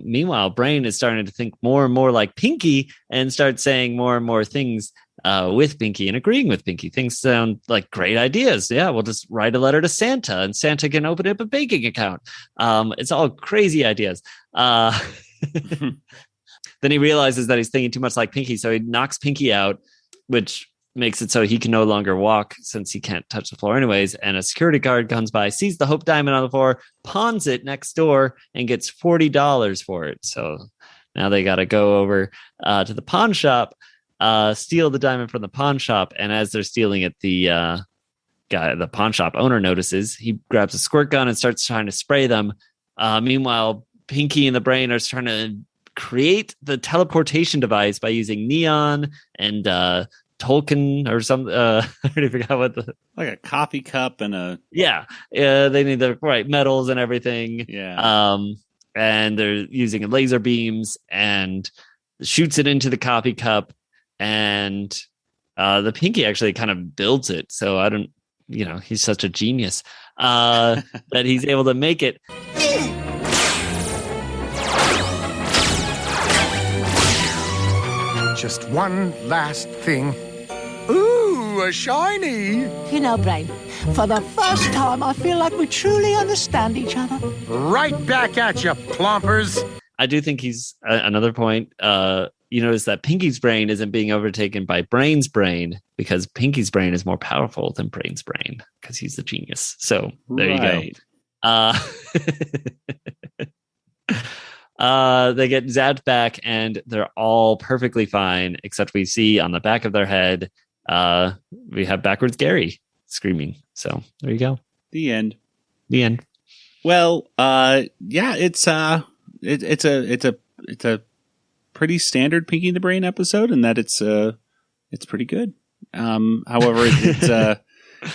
Meanwhile, Brain is starting to think more and more like Pinky and start saying more and more things with Pinky and agreeing with Pinky. Things sound like great ideas. Yeah, we'll just write a letter to Santa and Santa can open up a banking account. It's all crazy ideas. Then he realizes that he's thinking too much like Pinky, so he knocks Pinky out, which makes it so he can no longer walk since he can't touch the floor anyways. And a security guard comes by, sees the Hope Diamond on the floor, pawns it next door, and gets $40 for it. So now they got to go over to the pawn shop, steal the diamond from the pawn shop. And as they're stealing it, the pawn shop owner notices. He grabs a squirt gun and starts trying to spray them. Meanwhile, Pinky and the Brain are trying to create the teleportation device by using neon and Tolkien or some I already forgot what like a coffee cup and they need the right metals and everything. And they're using laser beams and shoots it into the coffee cup, and the Pinky actually kind of builds it, so I don't, he's such a genius that he's able to make it. Just one last thing. Ooh, a shiny! You know, Brain, for the first time, I feel like we truly understand each other. Right back at you, plompers! I do think he's another point. You notice that Pinky's brain isn't being overtaken by Brain's brain because Pinky's brain is more powerful than Brain's brain because he's the genius. So there you go. They get zapped back and they're all perfectly fine, except we see on the back of their head, we have backwards Gary screaming. So there you go. The end. Well, it's a pretty standard Pinky and the Brain episode in that it's pretty good. However,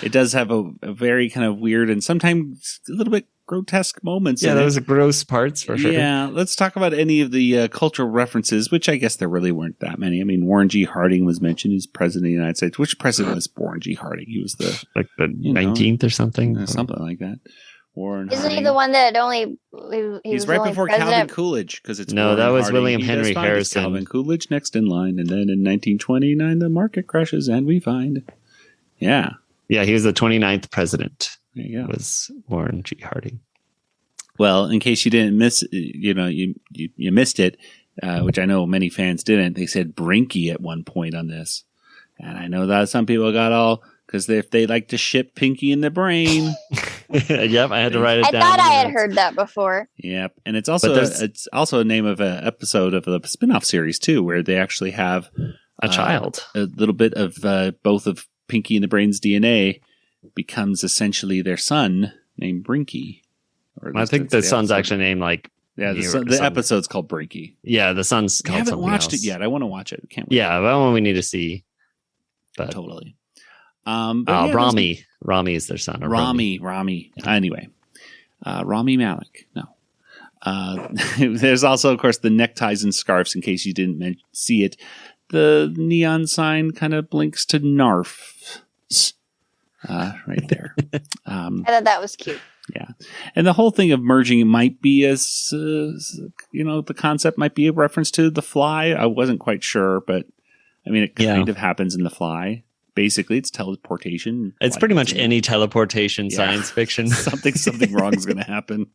it does have a very kind of weird and sometimes a little bit grotesque moments. Yeah, those are gross parts for sure. Yeah, let's talk about any of the cultural references, which I guess there really weren't that many. I mean, Warren G. Harding was mentioned. He's president of the United States. Which president was Warren G. Harding? He was the 19th or something, something like that. Warren Isn't Harding. he the one that only? He's right before Calvin Coolidge because it's no, that was Harding. William Henry Harrison. Calvin Coolidge next in line, and then in 1929 the market crashes and we find, he was the 29th president. There you go. Was Warren G. Harding. Well, in case you didn't miss, you missed it, which I know many fans didn't. They said Brinky at one point on this, and I know that some people got all because if they like to ship Pinky and the Brain. Yep, I had to write it down. I thought I had heard that before. Yep, and it's also a name of an episode of a spin-off series too, where they actually have a child. A little bit of both of Pinky and the Brain's DNA becomes essentially their son named Brinky. I think the son's actually named the episode's called Brinky. Yeah, the son's called something else. I haven't watched it yet. I want to watch it. Can't wait. Yeah, that one we need to see. But totally. Rami. Rami is their son. Rami. Anyway, Rami Malek. No. There's also, of course, the neckties and scarves, in case you didn't see it. The neon sign kind of blinks to Narf. Right there. I thought that was cute. Yeah. And the whole thing of merging might be the concept might be a reference to The Fly. I wasn't quite sure, but I mean, it kind of happens in The Fly. Basically, it's teleportation. It's pretty much any teleportation science fiction. Something wrong is going to happen.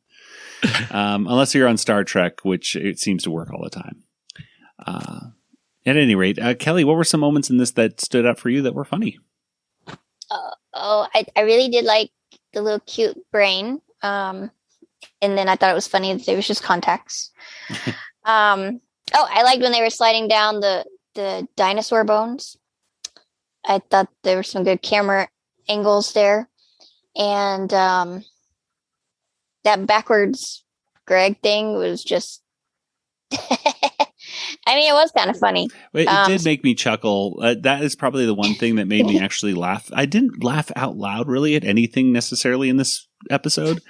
Unless you're on Star Trek, which it seems to work all the time. At any rate, Kelly, what were some moments in this that stood out for you that were funny? I really did like the little cute brain. And then I thought it was funny that it was just contacts. I liked when they were sliding down the dinosaur bones. I thought there were some good camera angles there. And that backwards Greg thing was just... I mean, it was kind of funny. It did make me chuckle. That is probably the one thing that made me actually laugh. I didn't laugh out loud really at anything necessarily in this episode.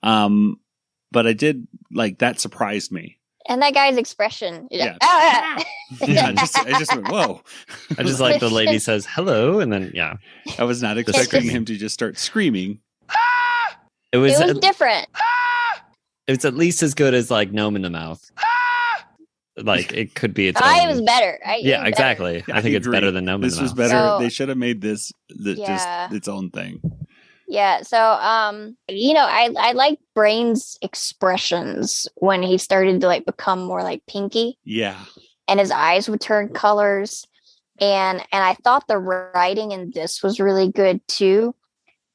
But I did, that surprised me. And that guy's expression. Yeah. I just went, whoa. I just like the lady says hello, and then, I was not expecting him to just start screaming. It was different. It was at least as good as, Gnome in the Mouth. It could be its own. It was better. Yeah, exactly. I think it's better than Gnome in the Mouth. This was better. So, they should have made this just its own thing. Yeah, so I like Brain's expressions when he started to become more like Pinky. Yeah. And his eyes would turn colors. And I thought the writing in this was really good too.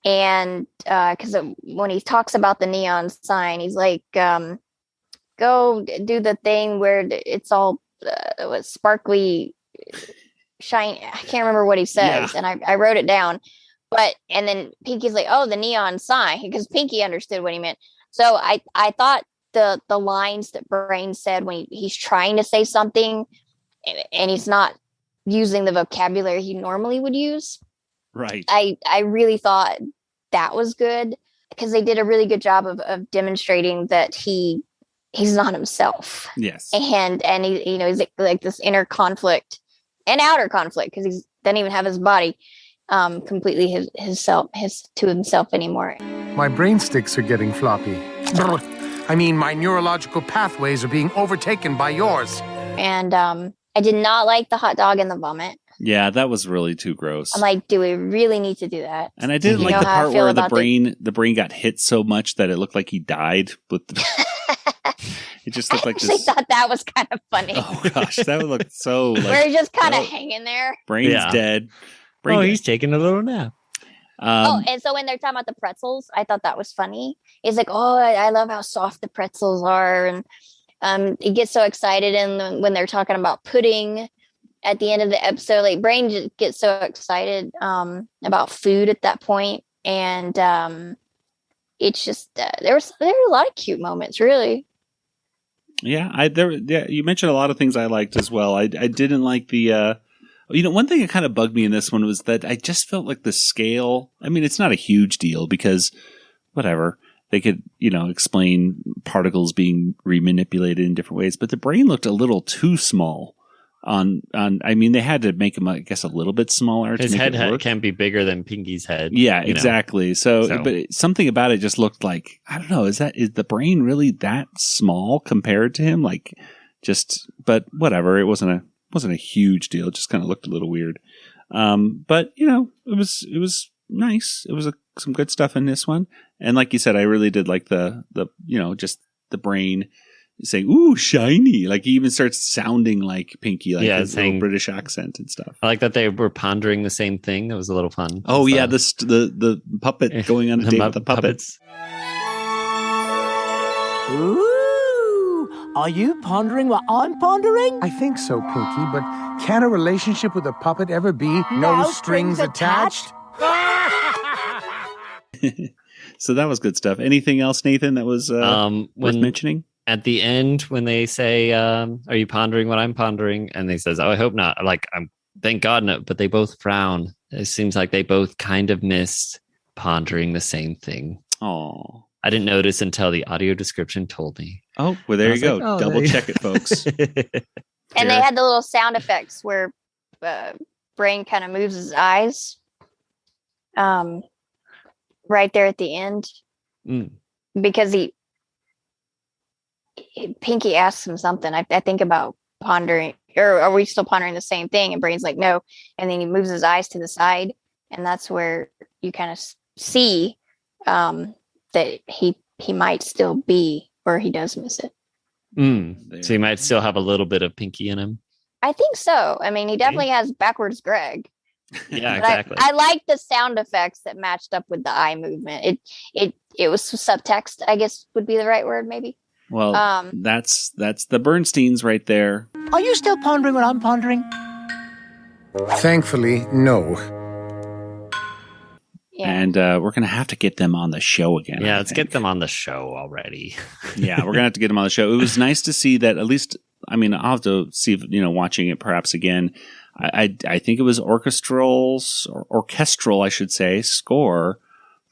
And because when he talks about the neon sign, he's like, go do the thing where it's all sparkly, shiny. I can't remember what he says. Yeah. And I wrote it down. And then Pinky's like, oh, the neon sign, because Pinky understood what he meant. So I thought the lines that Brain said when he's trying to say something and he's not using the vocabulary he normally would use. Right. I really thought that was good because they did a really good job of demonstrating that he's not himself. Yes. And he, he's like this inner conflict and outer conflict because he doesn't even have his body completely to himself anymore. My brain sticks are getting floppy. I mean, my neurological pathways are being overtaken by yours. And I did not like the hot dog and the vomit. Yeah, that was really too gross. I'm like, do we really need to do that? And I didn't like the part where the brain got hit so much that it looked like he died with the it just looked like this. I thought that was kind of funny. Oh gosh, that would look so where he's just kind of hanging there. Brain's dead. He's taking a little nap. And so when they're talking about the pretzels, I thought that was funny. He's like, oh, I love how soft the pretzels are. And he gets so excited. And when they're talking about pudding at the end of the episode, like Brain just gets so excited about food at that point. And it's just, there were a lot of cute moments, really. Yeah, you mentioned a lot of things I liked as well. I didn't like the... one thing that kind of bugged me in this one was that I just felt like the scale, I mean, it's not a huge deal because whatever, they could, explain particles being remanipulated in different ways, but the brain looked a little too small I mean, they had to make him, I guess, a little bit smaller. His head can't be bigger than Pinky's head. Yeah, exactly. So, but something about it just looked like, I don't know, is the brain really that small compared to him? But whatever, it wasn't a huge deal. It just kind of looked a little weird. But it was nice. It was some good stuff in this one. And like you said, I really did like the just the brain saying, ooh, shiny. Like he even starts sounding like Pinky, his little British accent and stuff. I like that they were pondering the same thing. That was a little fun. Oh yeah, the puppet going on a date with the puppets. Ooh, are you pondering what I'm pondering? I think so, Pinky, but can a relationship with a puppet ever be no strings attached? So that was good stuff. Anything else, Nathan, that was worth mentioning? At the end, when they say, are you pondering what I'm pondering? And they says, oh, I hope not. Thank God, no. But they both frown. It seems like they both kind of missed pondering the same thing. Oh, I didn't notice until the audio description told me. Oh, well, there you go. Like, Double check it, folks. And they had the little sound effects where Brain kind of moves his eyes right there at the end. Because Pinky asks him something. I think about pondering, or are we still pondering the same thing? And Brain's like, no. And then he moves his eyes to the side. And that's where you kind of see that he might still be, or he does miss it. So he might still have a little bit of Pinky in him. I think so. I mean, he definitely has backwards Greg. Yeah, But exactly. I like the sound effects that matched up with the eye movement. It was subtext, I guess would be the right word, maybe. Well, that's the Bernsteins right there. Are you still pondering what I'm pondering? Thankfully, no. Yeah. And we're going to have to get them on the show again. Yeah, let's get them on the show already. Yeah, we're going to have to get them on the show. It was nice to see that, at least, I mean, I'll have to see if, watching it perhaps again. I think it was orchestral, I should say, score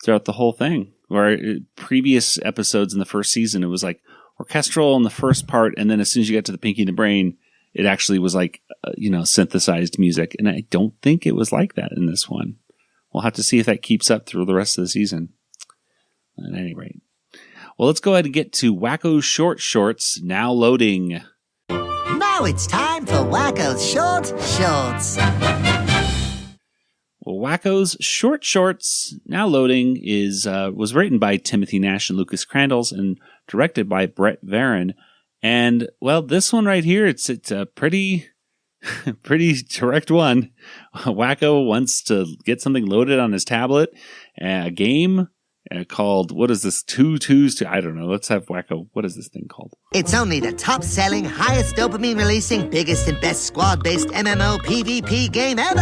throughout the whole thing. Where previous episodes in the first season, it was like orchestral in the first part, and then as soon as you get to the Pinky and the Brain, it actually was like, synthesized music. And I don't think it was like that in this one. We'll have to see if that keeps up through the rest of the season. At any rate. Well, let's go ahead and get to Wakko's Short Shorts, now loading. Now it's time for Wakko's Short Shorts. Well, Wakko's Short Shorts, now loading, was written by Timothy Nash and Lucas Crandalls and directed by Brett Varon. And, well, this one right here, it's a pretty direct one. Wakko wants to get something loaded on his tablet, a game called, what is this, 2-2s? I don't know. Let's have Wakko. What is this thing called? It's only the top-selling, highest dopamine-releasing, biggest and best squad-based MMO PvP game ever.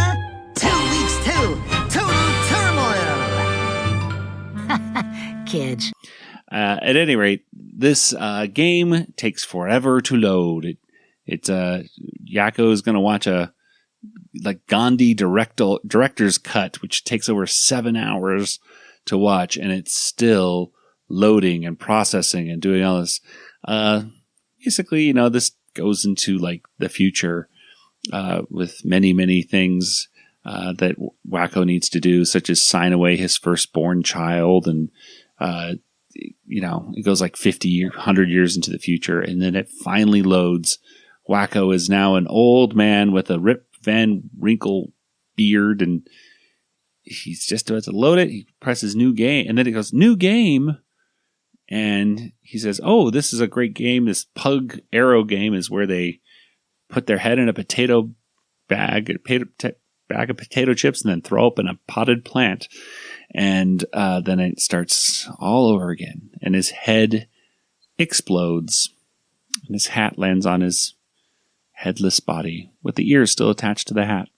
2 weeks to total turmoil. Kids. At any rate, this game takes forever to load. It's Yakko is going to watch a Gandhi director's cut, which takes over 7 hours to watch, and it's still loading and processing and doing all this. Basically, this goes into the future with many things that Wakko needs to do, such as sign away his firstborn child, and it goes 100 years into the future, and then it finally loads. Wakko is now an old man with a Rip Van Winkle beard, and he's just about to load it. He presses new game, and then it goes new game, and he says, "Oh, this is a great game. This Pug Arrow game is where they put their head in a potato bag, bag of potato chips, and then throw up in a potted plant." And then it starts all over again, and his head explodes, and his hat lands on his headless body with the ears still attached to the hat.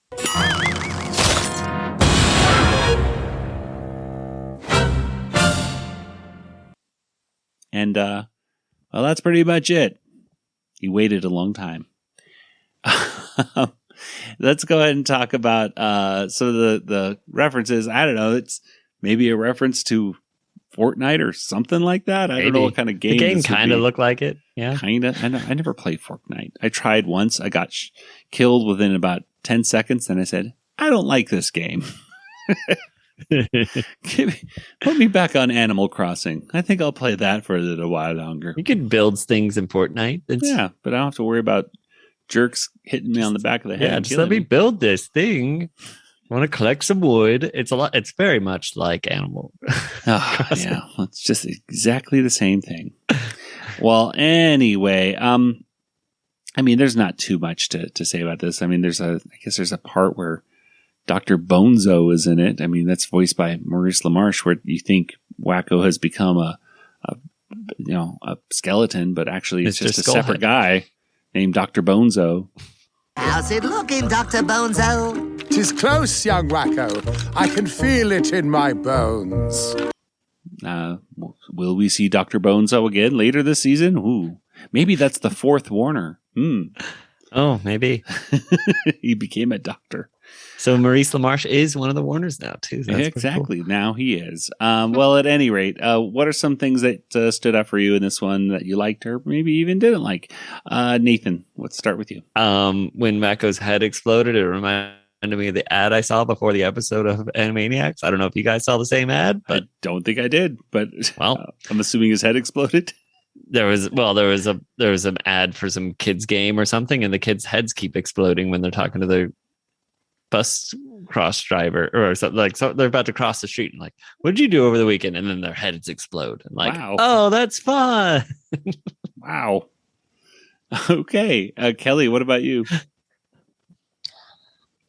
And, well, that's pretty much it. He waited a long time. Let's go ahead and talk about some of the references. I don't know. It's maybe a reference to Fortnite or something like that. I don't know what kind of game. The game kind of looked like it. Yeah, kind of. I never played Fortnite. I tried once. I got killed within about 10 seconds. Then I said, I don't like this game. Put me back on Animal Crossing. I think I'll play that for a little while longer. You could build things in Fortnite. Yeah, but I don't have to worry about jerks hitting me on the back of the head. Yeah, just let me build this thing. I want to collect some wood. It's very much like Animal Crossing. Yeah, it's just exactly the same thing. Well, anyway, there's not too much to say about this. I guess there's a part where Dr. Bonzo is in it. That's voiced by Maurice LaMarche, where you think Wakko has become a skeleton, but actually it's just a separate guy named Dr. Bonzo. How's it looking, Dr. Bonzo? 'Tis close, young Wakko. I can feel it in my bones. Will we see Dr. Bonzo again later this season? Ooh, maybe that's the fourth Warner. Oh, Oh, maybe. He became a doctor. So Maurice LaMarche is one of the Warners now, too. So that's exactly. Cool. Now he is. Well, at any rate, what are some things that stood out for you in this one that you liked or maybe even didn't like? Nathan, let's start with you. When Wakko's head exploded, it reminded me of the ad I saw before the episode of Animaniacs. I don't know if you guys saw the same ad, but I don't think I did. But I'm assuming his head exploded. There was an ad for some kids game or something, and the kids' heads keep exploding when they're talking to the bus cross driver or something. So they're about to cross the street and like, what did you do over the weekend? And then their heads explode. And like, wow. Oh, that's fun. Wow. Okay. Kelly, what about you?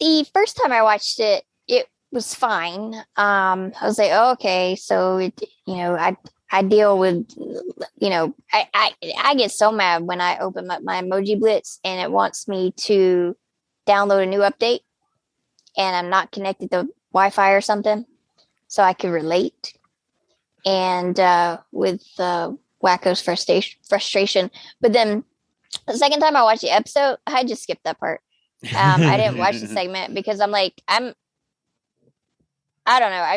The first time I watched it, it was fine. I was like, oh, okay. So, I deal with, I get so mad when I open up my Emoji Blitz and it wants me to download a new update and I'm not connected to Wi-Fi or something, so I could relate. And with Wakko's frustration. But then the second time I watched the episode, I just skipped that part. I didn't watch the segment because I'm like, I don't know.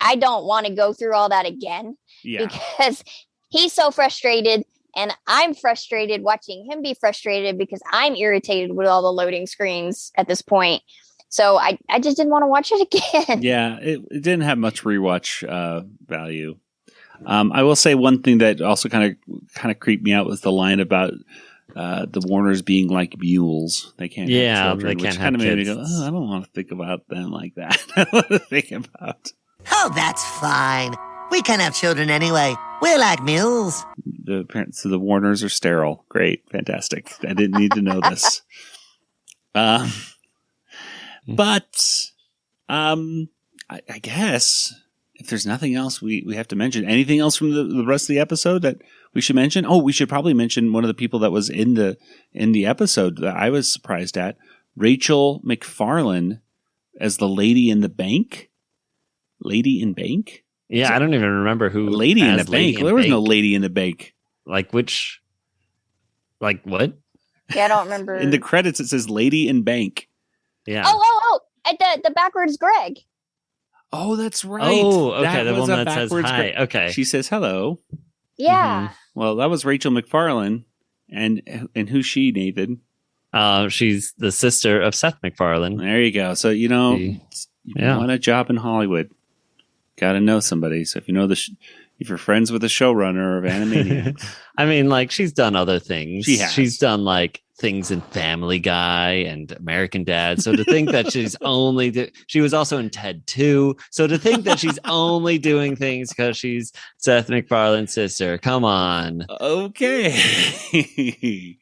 I don't want to go through all that again because he's so frustrated and I'm frustrated watching him be frustrated because I'm irritated with all the loading screens at this point. So I just didn't want to watch it again. Yeah, it didn't have much rewatch value. I will say one thing that also kind of creeped me out was the line about the Warners being like mules. They can't have children, they can't which kind of made me go, I don't want to think about them like that. I want to think about... Oh, that's fine. We can have children anyway. We're like mules. The parents of the Warners are sterile. Great. Fantastic. I didn't need to know this. But I guess if there's nothing else we have to mention, anything else from the rest of the episode that we should mention? Oh, we should probably mention one of the people that was in the episode that I was surprised at. Rachel McFarlane as the lady in the bank. Lady in bank? Yeah, I don't even remember who. Lady in the bank. There was no lady in the bank. Like which? Like what? Yeah, I don't remember. In the credits, it says lady in bank. Yeah. Oh! At the backwards Greg. Oh, that's right. Oh, okay. The one that says hi. Okay. She says hello. Yeah. Mm-hmm. Well, that was Rachel McFarlane, and who's she, Nathan? She's the sister of Seth MacFarlane. There you go. So you want a job in Hollywood, got to know somebody. So if you know if you're friends with the showrunner of Animaniacs, I mean, like she's done other things. She has. She's done like things in Family Guy and American Dad. So to think that she's she was also in Ted 2. So to think that she's only doing things because she's Seth MacFarlane's sister, come on. Okay.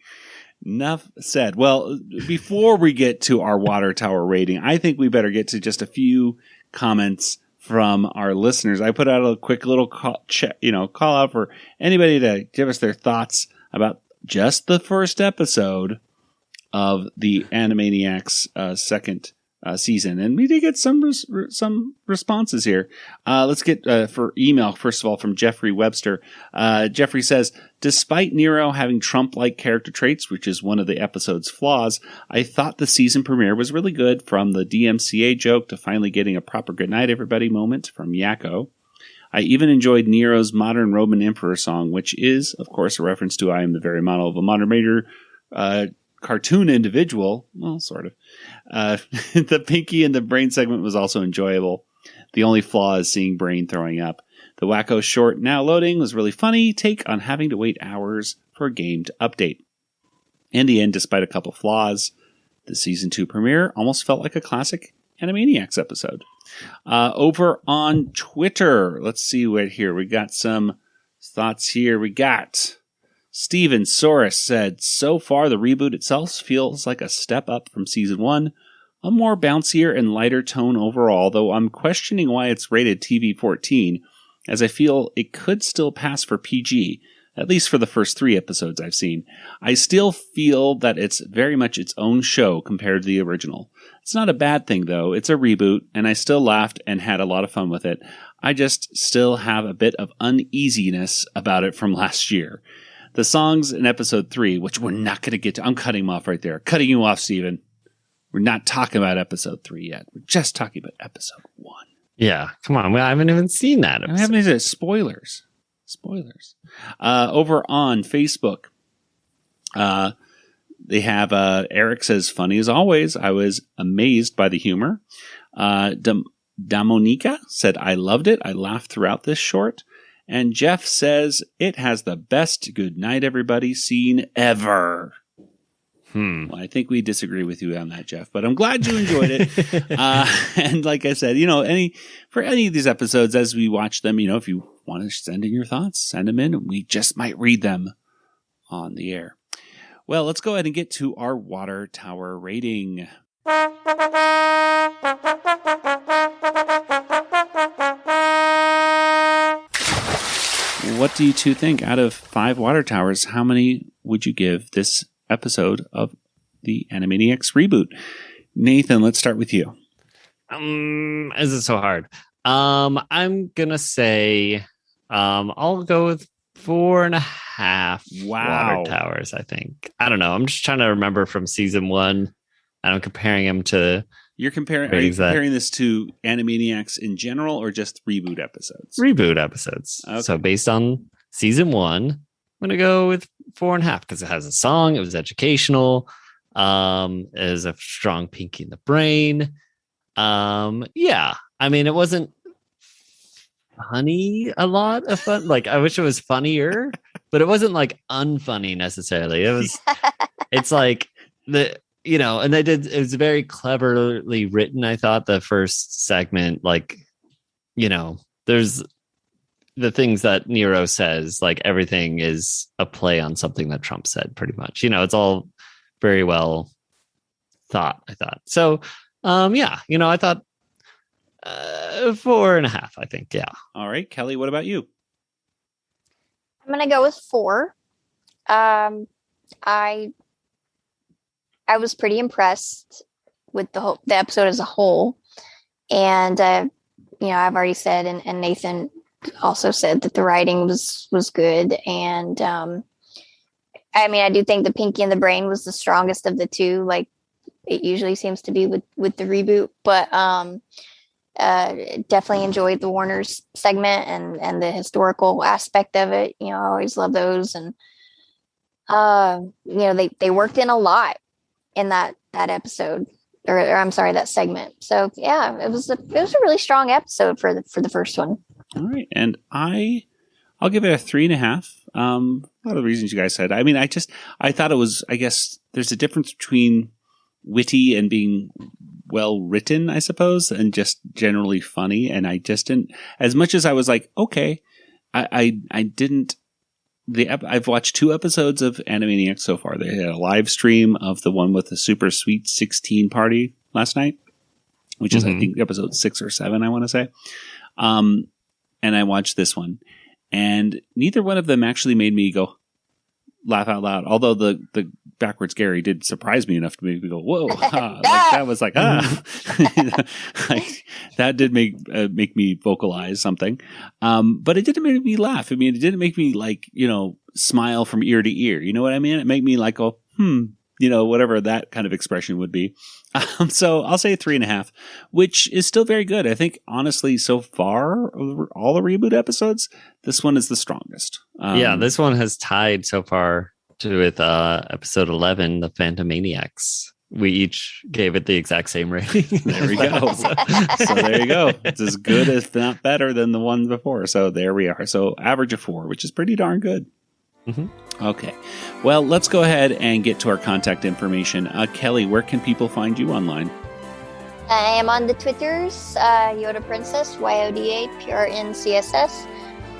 Enough said. Well, before we get to our water tower rating, I think we better get to just a few comments from our listeners. I put out a quick little call out for anybody to give us their thoughts about just the first episode of the Animaniacs second season. And we did get some responses here. Let's get for email, first of all, from Jeffrey Webster. Jeffrey says, despite Nero having Trump-like character traits, which is one of the episode's flaws, I thought the season premiere was really good, from the DMCA joke to finally getting a proper good night everybody moment from Yakko. I even enjoyed Nero's Modern Roman Emperor song, which is, of course, a reference to I am the very model of a modern major cartoon individual. Well, sort of. The Pinky and the Brain segment was also enjoyable. The only flaw is seeing Brain throwing up. The Wakko short now loading was really funny take on having to wait hours for a game to update. In the end, despite a couple flaws, the season 2 premiere almost felt like a classic Animaniacs episode. Over on Twitter, let's see what here. We got some thoughts here. We got Steven Soros said, so far the reboot itself feels like a step up from season 1, a more bouncier and lighter tone overall, though I'm questioning why it's rated TV-14, as I feel it could still pass for PG, at least for the first 3 episodes I've seen. I still feel that it's very much its own show compared to the original. It's not a bad thing, though. It's a reboot, and I still laughed and had a lot of fun with it. I just still have a bit of uneasiness about it from last year. The songs in episode 3, which we're not going to get to. I'm cutting him off right there. Cutting you off, Steven. We're not talking about episode 3 yet. We're just talking about episode 1. Yeah, come on. I haven't even seen that episode. I haven't even spoilers. Spoilers. Over on Facebook, they have Eric says, funny as always. I was amazed by the humor. Damonica said, I loved it. I laughed throughout this short. And Jeff says, it has the best good night, everybody scene ever. Well, I think we disagree with you on that, Jeff, but I'm glad you enjoyed it. And like I said, for any of these episodes, as we watch them, if you want to send in your thoughts, send them in. We just might read them on the air. Well, let's go ahead and get to our water tower rating. What do you two think? Out of 5 water towers, how many would you give this episode of the Animaniacs Reboot? Nathan, let's start with you. Is it so hard? I'm gonna say I'll go with 4.5 water towers. I think. I don't know. I'm just trying to remember from season 1, and I'm comparing them to. Are you comparing this to Animaniacs in general, or just reboot episodes? Reboot episodes. Okay. So based on season 1, I'm gonna go with 4.5 because it has a song. It was educational. It is a strong Pinky in the Brain. Yeah. I mean, it wasn't funny. A lot of fun. Like, I wish it was funnier, but it wasn't like unfunny necessarily. It was. It's like and it was very cleverly written. I thought the first segment, there's the things that Nero says, like everything is a play on something that Trump said, pretty much. It's all very well thought, I thought. So, I thought 4.5, I think. Yeah. All right. Kelly, what about you? I'm going to go with 4. I was pretty impressed with the episode as a whole. And, I've already said, and Nathan also said that the writing was good. And, I do think the Pinky in the Brain was the strongest of the two, like it usually seems to be with the reboot, but, definitely enjoyed the Warner's segment and the historical aspect of it. I always love those. And, they worked in a lot in that episode, or I'm sorry, that segment. So yeah, it was a really strong episode for the first one. All right, and I'll give it a 3.5. A lot of the reasons you guys said. I thought it was. I guess there's a difference between witty and being well written, I suppose, and just generally funny. And I just didn't. As much as I was like, okay, I didn't. I've watched 2 episodes of Animaniacs so far. They had a live stream of the one with the Super Sweet 16 party last night, which is I think episode 6 or 7, I want to say. And I watched this one, and neither one of them actually made me go laugh out loud. Although the backwards Gary did surprise me enough to make me go, whoa. That was like, that did make me vocalize something. But it didn't make me laugh. It didn't make me smile from ear to ear. You know what I mean? It made me like go, whatever that kind of expression would be. So I'll say 3.5, which is still very good. I think, honestly, so far, all the reboot episodes, this one is the strongest. This one has tied so far with episode 11, the Phantomaniacs. We each gave it the exact same rating. There we go. So there you go. It's as good, if not better, than the one before. So there we are. So average of 4, which is pretty darn good. Okay. Well, let's go ahead and get to our contact information. Kelly, where can people find you online? I am on the Twitters, Yoda Princess, YODAPRNCSS,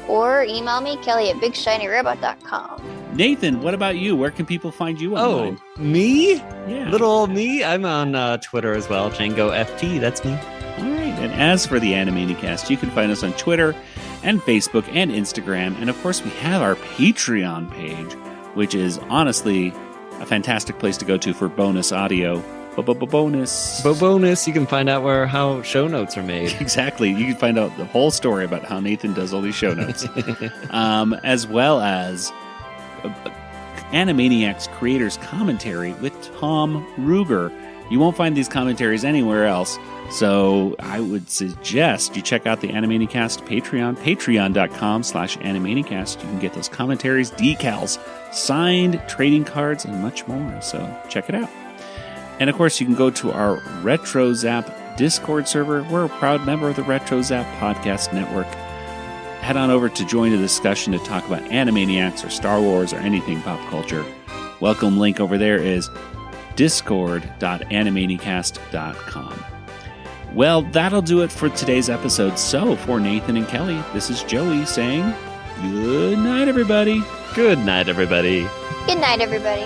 or email me, Kelly@BigShinyRobot.com. Nathan, what about you? Where can people find you online? Oh, me? Yeah. Little old me? I'm on Twitter as well. JangoFT, that's me. All right. And as for the Animanicast, you can find us on Twitter and Facebook and Instagram. And of course, we have our Patreon page, which is honestly a fantastic place to go to for bonus audio. Bonus. You can find out how show notes are made. Exactly. You can find out the whole story about how Nathan does all these show notes. As well as Animaniacs Creators Commentary with Tom Ruger. You won't find these commentaries anywhere else, so I would suggest you check out the Animanicast Patreon, patreon.com/Animanicast. You can get those commentaries, decals, signed trading cards, and much more, so check it out. And of course, you can go to our Retro Zap Discord server. We're a proud member of the Retro Zap Podcast Network. Head on over to join the discussion to talk about Animaniacs or Star Wars or anything pop culture. Welcome link over there is discord.animanicast.com. Well, that'll do it for today's episode. So, for Nathan and Kelly, this is Joey saying good night, everybody. Good night, everybody. Good night, everybody.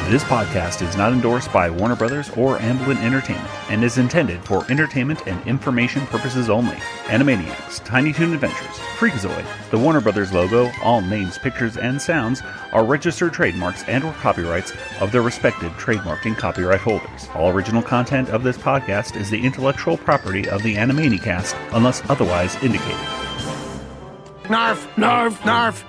This podcast is not endorsed by Warner Brothers or Amblin Entertainment and is intended for entertainment and information purposes only. Animaniacs, Tiny Toon Adventures, Freakazoid, the Warner Brothers logo, all names, pictures, and sounds are registered trademarks and/or copyrights of their respective trademark and copyright holders. All original content of this podcast is the intellectual property of the Animanicast unless otherwise indicated. Narf, narf, narf.